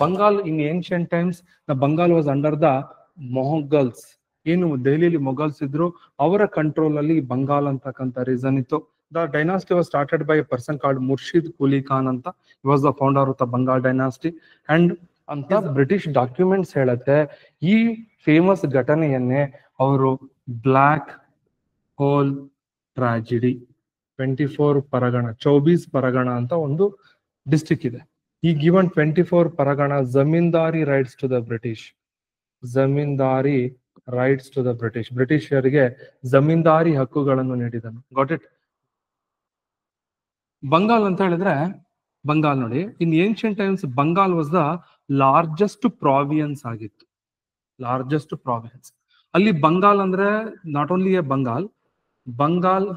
Bengal in ancient times, the Bengal was under the Mughals. ಏನು ದೆಹಲಿಯಲ್ಲಿ ಮೊಘಲ್ಸ್ ಇದ್ರು ಅವರ ಕಂಟ್ರೋಲ್ ಅಲ್ಲಿ ಬಂಗಾಲ್ ಅಂತಕ್ಕಂಥ ರೀಸನ್ ಇತ್ತು. The dynasty was started by a person called Murshid Quli Khan ಅಂತ. He was the founder of the Bengal dynasty. And ಅಂತ British documents ಹೇಳುತ್ತೆ ಈ ಫೇಮಸ್ ಘಟನೆಯನ್ನೇ ಅವರು black hole tragedy 24 Pargana 24 Pargana ಅಂತ ಒಂದು ಡಿಸ್ಟ್ರಿಕ್ಟ್ ಇದೆ. ಈ given 24 Pargana zamindari rights to the British. Zamindari rights to the British. ಬ್ರಿಟಿಷರಿಗೆ ಜಮೀನ್ದಾರಿ ಹಕ್ಕುಗಳನ್ನು ನೀಡಿದನು. Got it? ಬಂಗಾಲ್ ಅಂತ ಹೇಳಿದ್ರೆ ಬಂಗಾಲ್ ನೋಡಿ, ಇನ್ ancient times Bengal was the largest province ಆಗಿತ್ತು. ಲಾರ್ಜೆಸ್ಟ್ ಪ್ರಾವಿಯನ್ಸ್ ಅಲ್ಲಿ ಬಂಗಾಲ್ ಅಂದ್ರೆ not only a Bengal, Bengal,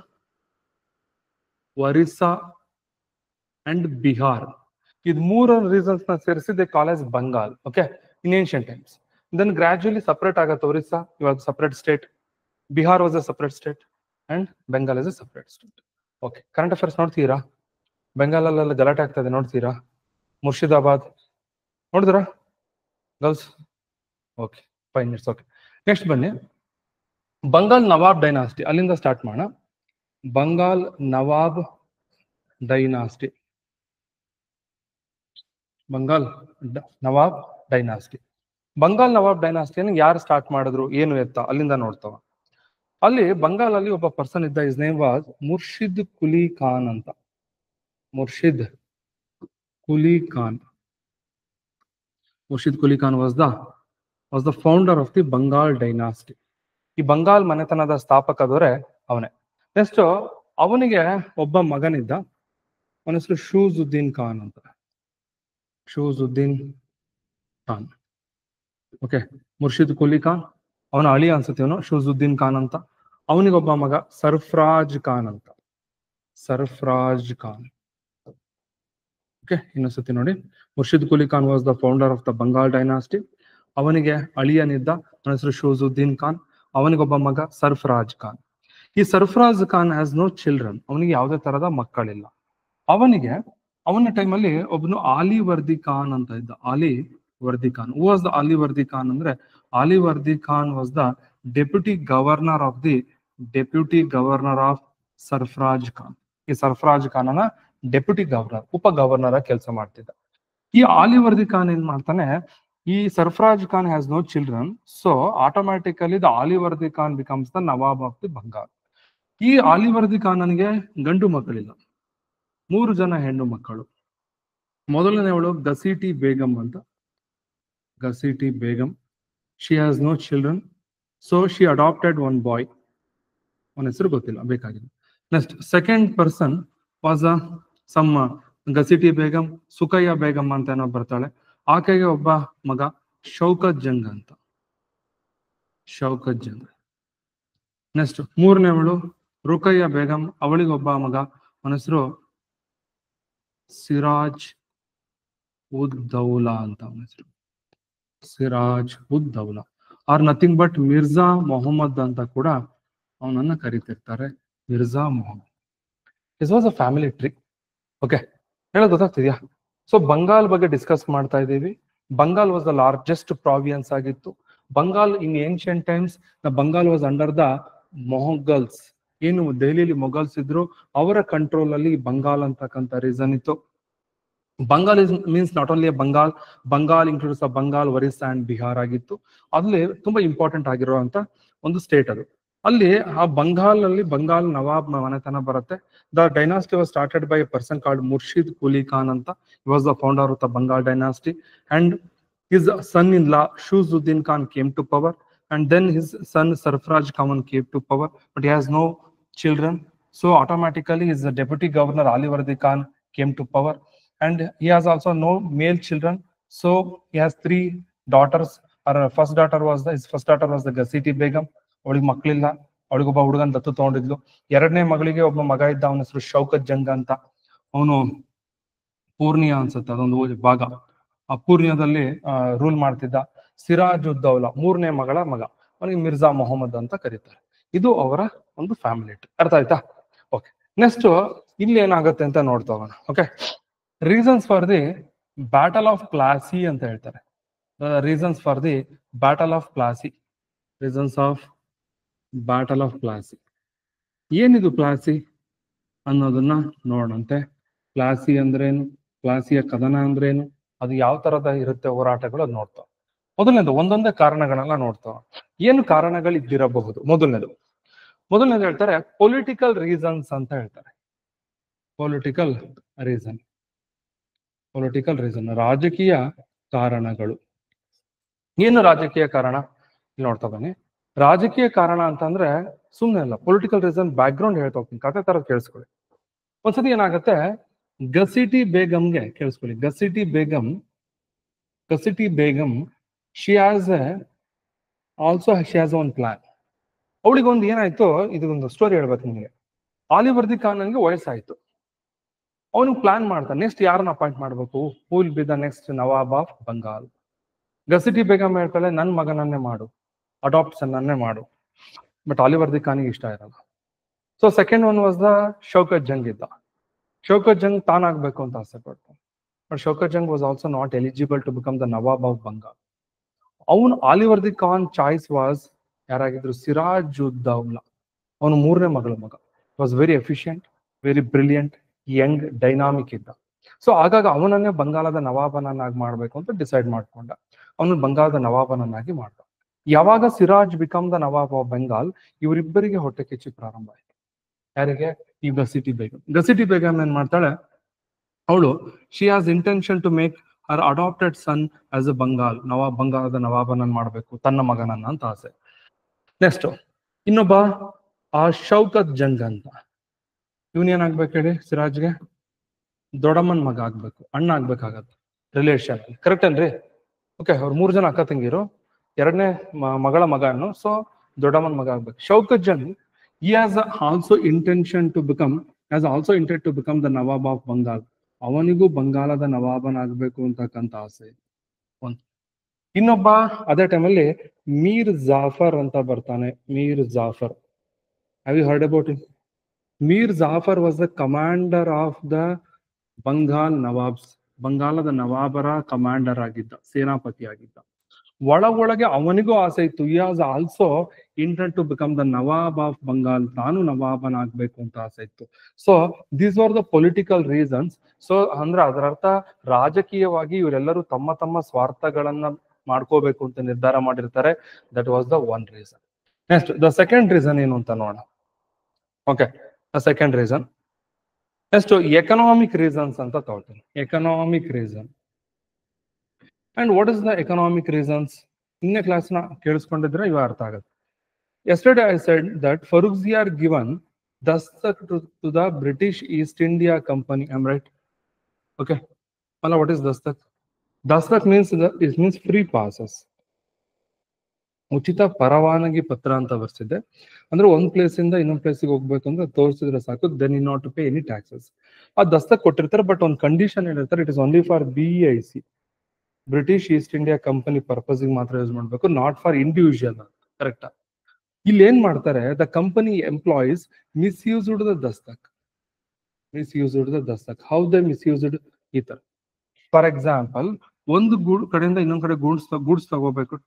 Orissa and Bihar, ಇದು ಮೂರು ರೀಸನ್ಸ್ ನ ಸೇರಿಸಿ they call as Bengal. Okay, in ancient times. Then gradually separate ಆಗತ್ತೆ. Orissa was a separate state, Bihar was a separate state, and Bengal is a separate state. Okay, current affairs ನೋಡ್ತೀರಾ? ಬೆಂಗಾಲ್ ಅಲ್ಲೆಲ್ಲ ಗಲಾಟೆ ಆಗ್ತಾ ಇದೆ, ನೋಡ್ತೀರಾ? ಮುರ್ಷಿದಾಬಾದ್ ನೋಡಿದ್ರಾ girls? Okay, 5 minutes. Okay, next ಬನ್ನಿ, ಬಂಗಾಲ್ ನವಾಬ್ dynasty, ಅಲ್ಲಿಂದ ಸ್ಟಾರ್ಟ್ ಮಾಡೋಣ. ಬಂಗಾಲ್ ನವಾಬ್ ಡೈನಾಸ್ಟಿ, ಬಂಗಾಲ್ ನವಾಬ್ ಡೈನಾಸ್ಟಿ. ಬಂಗಾಲ್ ನವಾಬ್ ಡೈನಾಸ್ಟಿಯನ್ನು ಯಾರು ಸ್ಟಾರ್ಟ್ ಮಾಡಿದ್ರು, ಏನು ಎತ್ತ, ಅಲ್ಲಿಂದ ನೋಡ್ತಾವ. ಅಲ್ಲಿ ಬಂಗಾಲ್ ಅಲ್ಲಿ ಒಬ್ಬ ಪರ್ಸನ್ ಇದ್ದ, his name was Murshid Quli Khan ಅಂತ. Murshid Quli Khan. Murshid Quli Khan was the founder of the Bengal dynasty. ಈ ಬಂಗಾಲ್ ಮನೆತನದ ಸ್ಥಾಪಕದವರೇ ಅವನೇ. ನೆಕ್ಸ್ಟ್ ಅವನಿಗೆ ಒಬ್ಬ ಮಗನಿದ್ದ, ಅವನ ಹೆಸರು ಶೂಜುದ್ದೀನ್ ಖಾನ್ ಅಂತ. ಶೂಜುದ್ದೀನ್ ಖಾನ್. ಓಕೆ, ಮುರ್ಷಿದ್ ಕುಲಿ ಖಾನ್ ಅವನ ಅಳಿ ಅನ್ಸುತ್ತೆ ಇವನು, ಶೂಜುದ್ದೀನ್ ಖಾನ್ ಅಂತ. ಅವನಿಗೊಬ್ಬ ಮಗ ಸರ್ಫರಾಜ್ ಖಾನ್ ಅಂತ. ಸರ್ಫರಾಜ್ ಖಾನ್. ಓಕೆ, ಇನ್ನೊಂದ್ಸತಿ ನೋಡಿ, Murshid Quli Khan was the founder of the Bengal dynasty. ಅವನಿಗೆ ಅಳಿಯನಿದ್ದ, ಅವನ ಹೆಸರು ಶೂಜುದ್ದೀನ್ ಖಾನ್. ಅವನಿಗೊಬ್ಬ ಮಗ ಸರ್ಫರಾಜ್ ಖಾನ್. ಈ Sarfaraz Khan has no children, ಅವನಿಗೆ ಯಾವುದೇ ತರದ ಮಕ್ಕಳಿಲ್ಲ. ಅವನ ಟೈಮಲ್ಲಿ ಒಬ್ಬನು ಆಲಿವರ್ದಿ ಖಾನ್ ಅಂತ ಇದ್ದ. Alivardi Khan. Who was the Alivardi Khan ಅಂದ್ರೆ, Alivardi Khan was the deputy governor of Sarfaraz Khan. ಈ ಸರ್ಫರಾಜ್ ಖಾನನ ಡೆಪ್ಯೂಟಿ ಗವರ್ನರ್, ಉಪ ಗವರ್ನರ್ ಆಗಿ ಕೆಲಸ ಮಾಡ್ತಿದ್ದ. ಈ ಆಲಿವರ್ದಿ ಖಾನ್ ಏನ್ ಮಾಡ್ತಾನೆ, ಈ Sarfaraz Khan has no children, so automatically the Alivardi Khan becomes the nawab of the Bengal. ಈ ಆಲಿವರ್ದಿ ಖಾನನಿಗೆ ಗಂಡು ಮಕ್ಕಳಿಲ್ಲ, 3 ಜನ ಹೆಣ್ಣು ಮಕ್ಕಳು. ಮೊದಲನೇವಳು ಗಸೀಟಿ ಬೇಗಂ ಅಂತ. Ghaseti Begum. She has no children, so she adopted one boy. ಅವನ ಹೆಸರು ಗೊತ್ತಿಲ್ಲ, ಬೇಕಾಗಿದೆ. Next second person was some Ghaseti Begum, Sukayya Begum ಅಂತ ಏನೋ ಬರ್ತಾಳೆ. ಆಕೆಗೆ ಒಬ್ಬ ಮಗ ಶೌಕತ್ ಜಂಗ್ ಅಂತ. ಶೌಕತ್ ಜಂಗ್. ನೆಕ್ಸ್ಟ್ ಮೂರನೇವಳು ರುಕಯ್ಯ ಬೇಗಂ, ಅವಳಿಗೊಬ್ಬ ಮಗ, ಅವನ ಹೆಸರು ಸಿರಾಜ್ ಉದ್ ದೌಲಾ ಅಂತ. ಅವನ ಹೆಸರು Siraj ud Daula are nothing but Mirza Mohammad ಅಂತ ಕೂಡ ಅವನನ್ನ ಕರೀತಿರ್ತಾರೆ, Mirza Mohammad. This was a family tree. Okay, ಹೇಳೋದು ಗೊತ್ತಾಗ್ತಿದ್ಯಾ? ಸೊ ಬಂಗಾಲ್ ಬಗ್ಗೆ ಡಿಸ್ಕಸ್ ಮಾಡ್ತಾ ಇದ್ದೀವಿ. Bengal was the largest province ಆಗಿತ್ತು. ಬಂಗಾಲ್ ಇನ್ ancient times the Bengal was under the Mughals. ಏನು ದೆಹಲಿಯಲ್ಲಿ ಮೊಘಲ್ಸ್ ಇದ್ರು ಅವರ ಕಂಟ್ರೋಲ್ ಅಲ್ಲಿ ಬಂಗಾಲ್ ಅಂತಕ್ಕಂಥ ರೀಸನ್ ಇತ್ತು. Bengal means not only Bengal, Bengal includes Bengal, Orissa and Bihar ಆಗಿತ್ತು. ಅಲ್ಲಿ ತುಂಬಾ ಇಂಪಾರ್ಟೆಂಟ್ ಆಗಿರುವಂತ ಒಂದು ಸ್ಟೇಟ್ ಅದು. ಅಲ್ಲಿ ಆ ಬಂಗಾಲ್ ಅಲ್ಲಿ ಬಂಗಾಲ್ ನವಾಬ್ ಮನೆತನ ಬರುತ್ತೆ. The dynasty was started by a person called Murshid Quli Khan ಅಂತ. He was the founder of the Bengal dynasty and his son in law Shujauddin Khan came to power and then his son Sarfaraj Khan came to power, but he has no children, so automatically his deputy governor Aliwardi Khan came to power, and he has also no male children, so he has 3 daughters. His first daughter was the Gaziti Begum. ಅವಳಿಗೆ ಮಕ್ಕಳಿಲ್ಲ, ಅವಳಿಗೊಬ್ಬ ಹುಡುಗನ್ ದತ್ತು ತಗೊಂಡಿದ್ಲು. ಎರಡನೇ ಮಗಳಿಗೆ ಒಬ್ಬ ಮಗ ಇದ್ದ, ಅವನ ಹೆಸರು ಶೌಕತ್ ಜಂಗ್ ಅಂತ. ಅವನು ಪೂರ್ಣಿಯಾ ಅನ್ಸುತ್ತೆ ಅದೊಂದು ಭಾಗ, ಆ ಪೂರ್ಣಿಯಾದಲ್ಲಿ ರೂಲ್ ಮಾಡ್ತಿದ್ದ. ಸಿರಾಜ್ ಉದ್ ದೌಲಾ ಮೂರನೇ ಮಗಳ ಮಗ, ಅವನಿಗೆ ಮಿರ್ಜಾ ಮೊಹಮ್ಮದ್ ಅಂತ ಕರೀತಾರೆ. ಇದು ಅವರ ಒಂದು ಫ್ಯಾಮಿಲಿ ಟ್ರೀ. ಅರ್ಥ ಆಯ್ತಾ? ಓಕೆ, ನೆಕ್ಸ್ಟ್ ಇಲ್ಲಿ ಏನಾಗುತ್ತೆ ಅಂತ ನೋಡ್ತಾ ಹೋಗೋಣ. Okay, reasons for the battle of Plassey ಅಂತ ಹೇಳ್ತಾರೆ. Reasons for the battle of Plassey. Reasons of battle of Plassey. ಏನಿದು ಪ್ಲಾಸಿ ಅನ್ನೋದನ್ನ ನೋಡೋಣಂತೆ. ಪ್ಲಾಸಿ ಅಂದ್ರೇನು, ಪ್ಲಾಸಿಯ ಕದನ ಅಂದ್ರೇನು, ಅದು ಯಾವ ತರದ ಇರುತ್ತೆ ಹೋರಾಟಗಳು, ಅದು ನೋಡ್ತಾವ. ಮೊದಲನೇದು ಒಂದೊಂದೇ ಕಾರಣಗಳನ್ನ ನೋಡ್ತಾವ. ಏನು ಕಾರಣಗಳಿದ್ದಿರಬಹುದು? ಮೊದಲನೇದು ಹೇಳ್ತಾರೆ ಪೊಲಿಟಿಕಲ್ ರೀಸನ್ಸ್ ಅಂತ ಹೇಳ್ತಾರೆ. ಪೊಲಿಟಿಕಲ್ ರೀಸನ್, ರಾಜಕೀಯ ಕಾರಣಗಳು. ಏನು ರಾಜಕೀಯ ಕಾರಣ ಇಲ್ಲಿ ನೋಡ್ತಾ ಬನ್ನಿ. ರಾಜಕೀಯ ಕಾರಣ ಅಂತಂದ್ರೆ ಸುಮ್ಮನೆ ಅಲ್ಲ, ಪೊಲಿಟಿಕಲ್ ರೀಸನ್ ಬ್ಯಾಕ್ ಗ್ರೌಂಡ್ ಹೇಳ್ತಾ ಹೋಗ್ತೀನಿ, ಕತೆ ತರ ಕೇಳಿಸ್ಕೊಳ್ಳಿ. ಒಂದ್ಸತಿ ಏನಾಗುತ್ತೆ, ಗಸಿಟಿ ಬೇಗಂಗೆ ಕೇಳಿಸ್ಕೊಳ್ಳಿ. Ghaseti Begum she has one plan. ಅವಳಿಗೊಂದು ಏನಾಯ್ತು, ಇದೊಂದು ಸ್ಟೋರಿ ಹೇಳ್ಬೇಕು ನಿಮಗೆ. ಆಲಿವರ್ ದಿ ಖಾನ್ಗೆ ವಯಸ್ಸಾಯ್ತು. ಅವನು ಪ್ಲಾನ್ ಮಾಡ್ತಾನೆ, ನೆಕ್ಸ್ಟ್ ಯಾರನ್ನ ಅಪಾಯಿಂಟ್ ಮಾಡ್ಬೇಕು, who will be the next nawab of Bengal. Ghaseti Begum ಹೇಳ್ತಾಳೆ, ನನ್ನ ಮಗನನ್ನೇ ಮಾಡು, ಅಡಾಪ್ಷನ್ನನ್ನೇ ಮಾಡು. ಬಟ್ ಆಲಿವರ್ ದಿ ಖಾನಿಗೆ ಇಷ್ಟ ಇರಲ್ಲ. So second one was the Shaukat Jung ಇದ್ದ. ಶೌಕತ್ ಜಂಗ್ ತಾನಾಗ್ಬೇಕು ಅಂತ ಆಸೆ ಪಡ್ತಾನೆ. But Shaukat Jung was also not eligible to become the nawab of Bengal. ಅವನು Alivardi Khan choice was ಯಾರಾಗಿದ್ರು, ಸಿರಾಜುದ್ದೌಲಾ. ಅವನು ಮೂರನೇ ಮಗಳ ಮಗ. Was very efficient, very brilliant, young, dynamic ಇದ್ದ. ಸೊ ಆಗಾಗ ಅವನನ್ನೇ ಬಂಗಾಲದ ನವಾಬನನ್ನಾಗಿ ಮಾಡ್ಬೇಕು ಅಂತ ಡಿಸೈಡ್ ಮಾಡ್ಕೊಂಡ. ಅವನು ಬಂಗಾಲದ ನವಾಬನನ್ನಾಗಿ ಮಾಡ್ದ. ಯಾವಾಗ Siraj become the nawab of Bengal, ಇವರಿಬ್ಬರಿಗೆ ಹೊಟ್ಟೆ ಕಿಚ್ಚು ಪ್ರಾರಂಭ ಆಯ್ತು. ಯಾರಿಗೆ? ಈ ಗಸಿಟಿ ಬೇಗಂ ಏನ್ ಮಾಡ್ತಾಳೆ, ಅವಳು she has intention to make her adopted son as a ಬಂಗಾಲದ ನವಾಬನನ್ನ ಮಾಡ್ಬೇಕು, ತನ್ನ ಮಗನನ್ನ ಅಂತ ಆಸೆ. ನೆಕ್ಸ್ಟ್ ಇನ್ನೊಬ್ಬ ಆ ಶೌಕತ್ ಜಂಗ್ ಅಂತ, ಇವನ್ ಏನಾಗ್ಬೇಕು ಹೇಳಿ, ಸಿರಾಜ್ಗೆ ದೊಡ್ಡಮ್ಮನ್ ಮಗ ಆಗ್ಬೇಕು, ಅಣ್ಣ ಆಗ್ಬೇಕಾಗತ್ತೆ ರಿಲೇಷನ್. ಕರೆಕ್ಟ್ ಏನ್ರಿ? ಓಕೆ, ಅವ್ರು 3 ಜನ ಅಕ್ಕ ತಂಗಿರು, ಎರಡನೇ ಮಗಳ ಮಗನು, ಸೊ ದೊಡ್ಡಮ್ಮನ್ ಮಗ ಆಗ್ಬೇಕು. Shaukat Jung he has also intention to become the nawab of Bengal. ಅವನಿಗೂ ಬಂಗಾಲದ ನವಾಬನಾಗಬೇಕು ಅಂತಕ್ಕಂಥ ಆಸೆ. ಇನ್ನೊಬ್ಬ ಅದೇ ಟೈಮಲ್ಲಿ ಮೀರ್ ಜಾಫರ್ ಅಂತ ಬರ್ತಾನೆ. Mir Jafar, have you heard about it? Mir Jafar was the commander of the Bengal nawabs. ಬಂಗಾಲದ ನವಾಬರ ಕಮಾಂಡರ್ ಆಗಿದ್ದ, ಸೇನಾಪತಿ ಆಗಿದ್ದ. ಒಳಗೆ ಅವನಿಗೂ ಆಸೆ ಇತ್ತು. he has also intent to become the nawab of Bengal. ತಾನು ನವಾಬನಾಗ್ಬೇಕು ಅಂತ ಆಸೆ ಇತ್ತು. So these are the political reasons. So ಅಂದ್ರೆ ಅದರ ಅರ್ಥ, ರಾಜಕೀಯವಾಗಿ ಇವರೆಲ್ಲರೂ ತಮ್ಮ ತಮ್ಮ ಸ್ವಾರ್ಥಗಳನ್ನ ಮಾಡ್ಕೋಬೇಕು ಅಂತ ನಿರ್ಧಾರ ಮಾಡಿರ್ತಾರೆ. That was the one reason. Next the second reason ಏನು ಅಂತ ನೋಡೋಣ. Okay, the second reason. Next economic reasons ಅಂತ ತಗೊಳ್ತೀನಿ. Economic reason. And what is the economic reasons? ಇನ್ನೇ ಕ್ಲಾಸ್ನ ಕೇಳಿಸ್ಕೊಂಡಿದ್ರೆ ಇವ ಅರ್ಥ ಆಗುತ್ತೆ. Yesterday I said that Farrukhziyar given dastak to the British East India Company. I'm right? Okay. Mala, what is dastak? Dastak means it means free passes. ಉಚಿತ ಪರವಾನಗಿ ಪತ್ರ ಅಂತ ಬರ್ಸಿದೆ. ಅಂದ್ರೆ ಒಂದ್ ಪ್ಲೇಸ್ ಇಂದ ಇನ್ನೊಂದ್ ಪ್ಲೇಸಿಗೆ ಹೋಗ್ಬೇಕು ಅಂದ್ರೆ ತೋರಿಸಿದ್ರೆ ಸಾಕು, then you not to pay any taxes. ಆ ದಸ್ತಕ್ ಕೊಟ್ಟಿರ್ತಾರೆ, ಬಟ್ ಒಂದು ಕಂಡೀಷನ್ ಹೇಳಿರ್ತಾರೆ, it is only for BEIC, British East India company ಪರ್ಪಸ್ಗೆ ಮಾತ್ರ ಯೂಸ್ ಮಾಡ್ಬೇಕು, ನಾಟ್ ಫಾರ್ ಇಂಡಿವಿಜುವಲ್. ಕರೆಕ್ಟಾ? ಇಲ್ಲಿ ಏನ್ ಮಾಡ್ತಾರೆ, the company employees misused the dastak. How they misused? ಈ ತರ, ಫಾರ್ ಎಕ್ಸಾಂಪಲ್, ಒಂದು ಕಡೆಯಿಂದ ಇನ್ನೊಂದ್ ಕಡೆ ಗೂಡ್ಸ್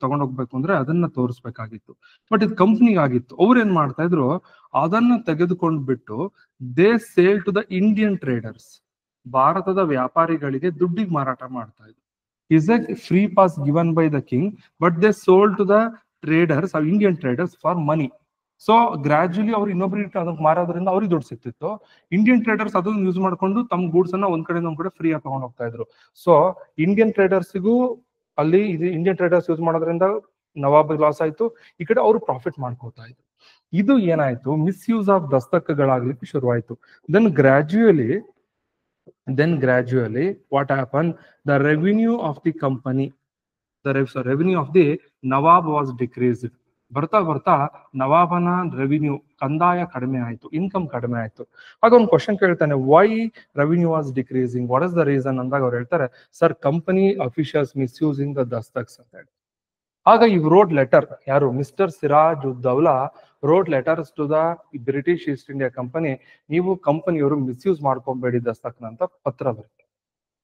ತಗೊಂಡೋಗ್ಬೇಕು ಅಂದ್ರೆ ಅದನ್ನ ತೋರಿಸ್ಬೇಕಾಗಿತ್ತು. ಬಟ್ ಇದು ಕಂಪ್ನಿಗೆ ಆಗಿತ್ತು. ಅವ್ರು ಏನ್ ಮಾಡ್ತಾ ಇದ್ರು, ಅದನ್ನ ತೆಗೆದುಕೊಂಡ್ಬಿಟ್ಟು they sale to the Indian traders. ಭಾರತದ ವ್ಯಾಪಾರಿಗಳಿಗೆ ದುಡ್ಡಿಗೆ ಮಾರಾಟ ಮಾಡ್ತಾ ಇದ್ರು. Is a free pass given by the king, but they sold to the traders, Indian traders, for money. So gradually ಅವ್ರು ಇನ್ನೊಬ್ರಿಗೆ ಅದಕ್ಕೆ ಮಾರೋದ್ರಿಂದ ಅವ್ರಿಗೆ ದುಡ್ಡು ಸಿಕ್ತಿತ್ತು. ಇಂಡಿಯನ್ ಟ್ರೇಡರ್ಸ್ ಅದನ್ನ ಯೂಸ್ ಮಾಡ್ಕೊಂಡು ತಮ್ಮ ಗೂಡ್ಸ್ ಅನ್ನ ಒಂದ್ ಕಡೆಯಿಂದ ಒಂದ್ ಕಡೆ ಫ್ರೀ ಆಗಿ ತಗೊಂಡ್ ಹೋಗ್ತಾ ಇದ್ರು. ಸೊ ಇಂಡಿಯನ್ ಟ್ರೇಡರ್ಸ್ಗೂ ಅಲ್ಲಿ ಇಂಡಿಯನ್ ಟ್ರೇಡರ್ಸ್ ಯೂಸ್ ಮಾಡೋದ್ರಿಂದ ನವಾಬ್ ಲಾಸ್ ಆಯ್ತು, ಈ ಕಡೆ ಅವರು ಪ್ರಾಫಿಟ್ ಮಾಡ್ಕೋತಾ ಇದ್ರು. ಇದು ಏನಾಯ್ತು, ಮಿಸ್ಯೂಸ್ ಆಫ್ ದಸ್ತಕಗಳಾಗ್ಲಿಕ್ಕೆ ಶುರುವಾಯ್ತು. Then gradually what happen, the revenue of the company, revenue of the nawab was decreased. ಬರ್ತಾ ನವಾಬನ ರೆವಿನ್ಯೂ, ಕಂದಾಯ ಕಡಿಮೆ ಆಯ್ತು, ಇನ್ಕಮ್ ಕಡಿಮೆ ಆಯ್ತು. ಆಗ ಒಂದು ಕ್ವಶನ್ ಕೇಳ್ತಾನೆ, why revenue was decreasing, what is the reason ಅಂದಾಗ ಅವ್ರು ಹೇಳ್ತಾರೆ, sir company officials misusing the dastaks ಅಂತ ಹೇಳಿ. ಆಗ ಇವ್ ರೋಡ್ ಲೆಟರ್, ಯಾರು, mister Sirajuddaula wrote letters to the British East India company, ನೀವು ಕಂಪನಿಯವರು ಮಿಸ್ಯೂಸ್ ಮಾಡ್ಕೊಬೇಡಿ ದಸ್ತಕ್ನ ಅಂತ ಪತ್ರ ಬರುತ್ತೆ.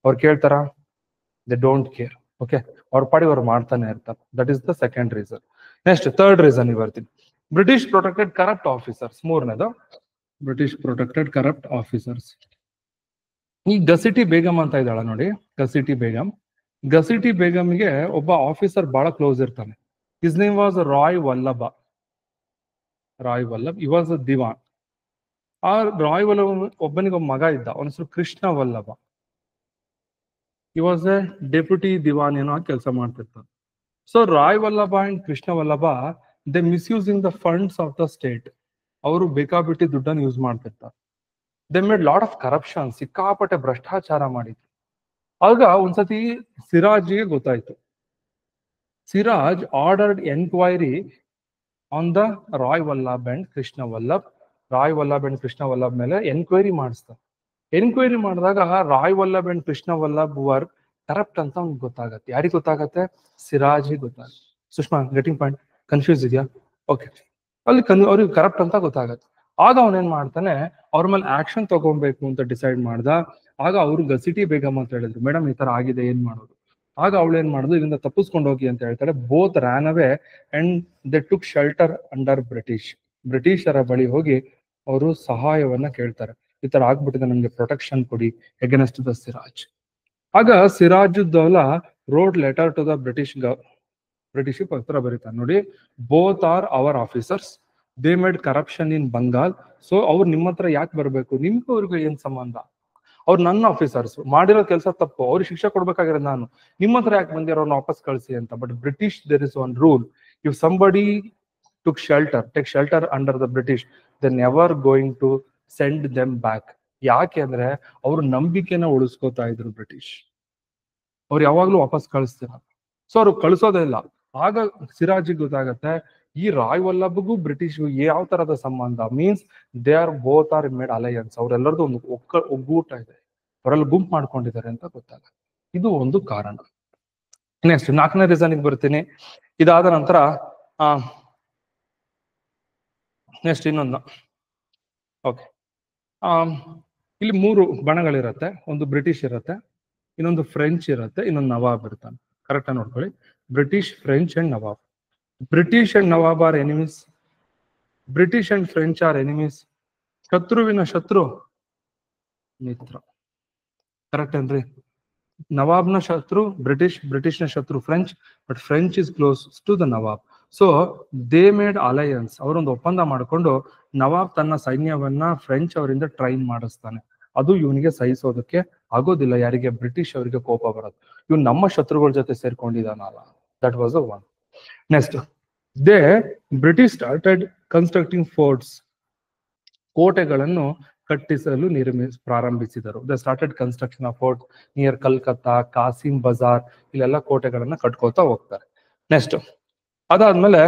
ಅವ್ರು ಕೇಳ್ತಾರ, ದೇ ಡೋಂಟ್ ಕೇರ್. ಓಕೆ, ಅವ್ರ ಪಾಡಿ ಅವ್ರು ಮಾಡ್ತಾನೆ ಇರ್ತಾರೆ. That is the second reason. Next third reason ಬರ್ತೀನಿ, ಬ್ರಿಟಿಷ್ ಪ್ರೊಟೆಕ್ಟೆಡ್ ಕರಪ್ಟ್ ಆಫೀಸರ್ಸ್. ಮೂರನೇದು, ಬ್ರಿಟಿಷ್ ಪ್ರೊಟೆಕ್ಟೆಡ್ ಕರಪ್ಟ್ ಆಫೀಸರ್ಸ್. ಈ ಗಸಿಟಿ ಬೇಗಂ ಅಂತ ಇದ್ದಾಳ ನೋಡಿ, ಗಸಿಟಿ ಬೇಗಂ. ಗಸಿಟಿ ಬೇಗಂಗೆ ಒಬ್ಬ ಆಫೀಸರ್ ಬಹಳ ಕ್ಲೋಸ್ ಇರ್ತಾನೆ. His name was Rai Vallabh. Rai Vallabh, ಈ ವಾಸ್ ಅ ದಿವಾನ್. ಆ ರಾಯ್ ವಲ್ಲಭ ಒಬ್ಬನಿಗೊಬ್ಬ ಮಗ ಇದ್ದ, ಅವನ ಹೆಸರು ಕೃಷ್ಣ ವಲ್ಲಭ. ಈ ವಾಸ್ ಎ ಡೆಪ್ಯೂಟಿ ದಿವಾನ್ ಏನೋ ಕೆಲಸ ಮಾಡ್ತಿರ್ತಾನೆ. So Rai Vallabh and Krishna Vallabh they misusing the funds of the state. ಅವರು ಬೇಕಾಬಿಟ್ಟಿ ದುಡ್ಡನ್ನು ಯೂಸ್ ಮಾಡ್ತಿರ್ತಾರೆ. They made lot of corruption, ಸಿಕ್ಕಾಪಟ್ಟೆ ಭ್ರಷ್ಟಾಚಾರ ಮಾಡಿದ್ರು. ಆಗ ಒಂದ್ಸತಿ ಸಿರಾಜ್ಗೆ ಗೊತ್ತಾಯ್ತು. Siraj ordered enquiry on the Rai Vallabh and Krishna Vallabh. Rai Vallabh and Krishna Vallabh ಮೇಲೆ ಎನ್ಕ್ವೈರಿ ಮಾಡಿಸ್ತಾರೆ. ಎನ್ಕ್ವೈರಿ ಮಾಡಿದಾಗ Rai Vallabh and Krishna Vallabh were corrupt ಅಂತ ಅವ್ನಿಗೆ ಗೊತ್ತಾಗತ್ತೆ. ಯಾರಿಗೆ ಗೊತ್ತಾಗತ್ತೆ? ಸಿರಾಜ್ಗೆ ಗೊತ್ತಾಗುತ್ತೆ. Sushma, getting point? ಕನ್ಫ್ಯೂಸ್ ಇದೆಯಾ? ಓಕೆ, ಅಲ್ಲಿ ಅವ್ರಿಗೆ ಕರಪ್ಟ್ ಅಂತ ಗೊತ್ತಾಗತ್ತೆ. ಆಗ ಅವನೇನ್ ಮಾಡ್ತಾನೆ, ಅವ್ರ ಮೇಲೆ ಆಕ್ಷನ್ ತಗೊಬೇಕು ಅಂತ ಡಿಸೈಡ್ ಮಾಡ್ದ. ಆಗ ಅವ್ರು ಗಸಿಟಿ ಬೇಗಂ ಅಂತ ಹೇಳಿದ್ರು, ಮೇಡಮ್ ಈ ತರ ಆಗಿದೆ, ಏನ್ ಮಾಡೋದು? ಆಗ ಅವಳು ಏನ್ ಮಾಡುದು, ಇದರಿಂದ ತಪ್ಪಿಸ್ಕೊಂಡು ಹೋಗಿ ಅಂತ ಹೇಳ್ತಾರೆ. Both ran away and they took shelter under British. ಬ್ರಿಟಿಷರ ಬಳಿ ಹೋಗಿ ಅವರು ಸಹಾಯವನ್ನ ಕೇಳ್ತಾರೆ. ಈ ತರ ಆಗ್ಬಿಟ್ಟಿದೆ, ನಮ್ಗೆ ಪ್ರೊಟೆಕ್ಷನ್ ಕೊಡಿ ಅಗೇನ್ಸ್ಟ್ ದ ಸಿರಾಜ್. ಆಗ Sirajuddaula wrote letter to the British ಪತ್ರ ಬರೀತಾರೆ ನೋಡಿ, both are our officers, they made corruption in Bengal. So ಅವ್ರು ನಿಮ್ಮ ಹತ್ರ ಯಾಕೆ ಬರ್ಬೇಕು? ನಿಮ್ಗೂ ಅವ್ರಿಗೂ ಏನ್ ಸಂಬಂಧ? ಅವ್ರು ನನ್ನ ಆಫೀಸರ್ಸ್, ಮಾಡಿರೋ ಕೆಲಸ ತಪ್ಪು, ಅವ್ರಿಗೆ ಶಿಕ್ಷೆ ಕೊಡ್ಬೇಕಾಗಿರೋದು ನಾನು. ನಿಮ್ಮ ಹತ್ರ ಯಾಕೆ ಬಂದಿರೋ, ಅವ್ರನ್ನ ವಾಪಸ್ ಕಳಿಸಿ ಅಂತ. But British there is one rule, if somebody took take shelter under the British, they never going to send them back. ಯಾಕೆ ಅಂದ್ರೆ ಅವ್ರು ನಂಬಿಕೆನ ಉಳಿಸ್ಕೋತಾ ಇದ್ರು ಬ್ರಿಟಿಷ್. ಅವ್ರು ಯಾವಾಗ್ಲೂ ವಾಪಸ್ ಕಳಿಸ್ತೀರ. ಸೊ ಅವ್ರು ಕಳಿಸೋದೇ ಇಲ್ಲ. ಆಗ ಸಿರಾಜಿಗೆ ಗೊತ್ತಾಗತ್ತೆ, ಈ ರಾಯ್ ವಲ್ಲಭಗೂ ಬ್ರಿಟಿಷ್ಗೂ ಯಾವ ತರದ ಸಂಬಂಧ. Means they are both are made alliance. ಅವರೆಲ್ಲರದು ಒಂದು ಒಗ್ಗೂಟ ಇದೆ, ಅವರೆಲ್ಲ ಗುಂಪು ಮಾಡ್ಕೊಂಡಿದ್ದಾರೆ ಅಂತ ಗೊತ್ತಾಗತ್ತೆ. ಇದು ಒಂದು ಕಾರಣ. ನೆಕ್ಸ್ಟ್ 4ನೇ ರೀಸನ್ಗೆ ಬರ್ತೀನಿ. ಇದಾದ ನಂತರ ನೆಕ್ಸ್ಟ್ ಇನ್ನೊಂದು. ಓಕೆ, ಇಲ್ಲಿ 3 ಬಣಗಳಿರತ್ತೆ. ಒಂದು ಬ್ರಿಟಿಷ್ ಇರತ್ತೆ, ಇನ್ನೊಂದು ಫ್ರೆಂಚ್ ಇರತ್ತೆ, ಇನ್ನೊಂದು ನವಾಬ್ ಇರ್ತಾನೆ. ಕರೆಕ್ಟ್ ಆಗಿ ನೋಡ್ಕೊಳ್ಳಿ, British, French and nawab. British and nawab are enemies. British and French are enemies. ಶತ್ರುವಿನ ಶತ್ರು ಮಿತ್ರ. ಕರೆಕ್ಟ್ ಏನ್ರಿ? ನವಾಬ್ನ ಶತ್ರು ಬ್ರಿಟಿಷ್, ಬ್ರಿಟಿಷ್ನ ಶತ್ರು French, but French is close to the nawab. So they made alliance. ಅವರೊಂದು ಒಪ್ಪಂದ ಮಾಡಿಕೊಂಡು ನವಾಬ್ ತನ್ನ ಸೈನ್ಯವನ್ನ ಫ್ರೆಂಚ್ ಅವರಿಂದ ಟ್ರೈನ್ ಮಾಡಿಸ್ತಾನೆ. ಅದು ಇವನಿಗೆ ಸಹಿಸೋದಕ್ಕೆ ಆಗೋದಿಲ್ಲ. ಯಾರಿಗೆ? ಬ್ರಿಟಿಷ್ ಅವರಿಗೆ ಕೋಪ ಬರೋದು, ಇವ್ನು ನಮ್ಮ ಶತ್ರುಗಳ ಜೊತೆ ಸೇರ್ಕೊಂಡಿದ್ದಾನಲ್ಲ. That was a one. Next, they British started constructing forts. ಕೋಟೆಗಳನ್ನು ಕಟ್ಟಿಸಲು ಪ್ರಾರಂಭಿಸಿದರು. They started construction of fort near Calcutta, Kasim Bazar. ಇಲ್ಲೆಲ್ಲ ಕೋಟೆಗಳನ್ನ ಕಟ್ಕೋತಾ ಹೋಗ್ತಾರೆ. ನೆಕ್ಸ್ಟ್ ಅದಾದ್ಮೇಲೆ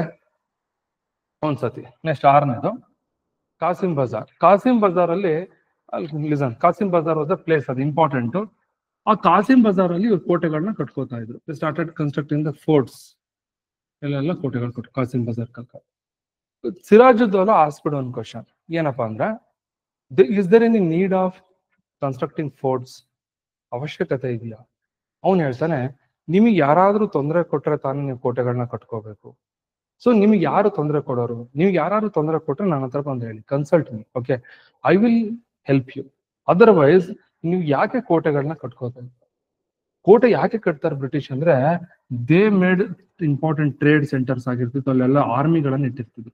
ಒಂದ್ಸತಿ ನೆಕ್ಸ್ಟ್ 6ನೇದು ಕಾಸಿಂ ಬಜಾರ್. ಕಾಸಿಂ ಬಜಾರ್ ಅಲ್ಲಿ listen, Kasim Bazar was a place, ಅದು ಇಂಪಾರ್ಟೆಂಟ್. ಆ ಕಾಸಿಂ ಬಜಾರ್ ಅಲ್ಲಿ ಇವ್ರು ಕೋಟೆಗಳನ್ನ ಕಟ್ಕೋತಾ ಇದ್ರು. They started constructing the forts. ಇಲ್ಲೆಲ್ಲ ಕೋಟೆಗಳು ಕಟ್ಟು Kasim Bazar Calcutta. Sirajuddaula asked one question. ಏನಪ್ಪಾ ಅಂದ್ರೆ, is there any need of constructing forts? ಅವಶ್ಯಕತೆ ಇದೆಯಾ? ಅವನು ಹೇಳ್ತಾನೆ, ನಿಮಗೆ ಯಾರಾದ್ರೂ ತೊಂದರೆ ಕೊಟ್ರೆ ತಾನೇ ನೀವು ಕೋಟೆಗಳನ್ನ ಕಟ್ಕೋಬೇಕು. ಸೊ ನಿಮ್ಗೆ ಯಾರು ತೊಂದರೆ ಕೊಡೋರು? ನೀವು ಯಾರು ತೊಂದರೆ ಕೊಟ್ರೆ ನನ್ನ ಹತ್ರ ಬಂದು ಹೇಳಿ, consult me, okay, I will help you. Otherwise ನೀವು ಯಾಕೆ ಕೋಟೆಗಳನ್ನ ಕಟ್ಕೋಬೇಕು? ಕೋಟೆ ಯಾಕೆ ಕಟ್ತಾರೆ ಬ್ರಿಟಿಷ್ ಅಂದ್ರೆ, they made important trade centres ಆಗಿರ್ತಿತ್ತು, ಅಲ್ಲೆಲ್ಲ ಆರ್ಮಿಗಳನ್ನ ಇಟ್ಟಿರ್ತಿದ್ರು.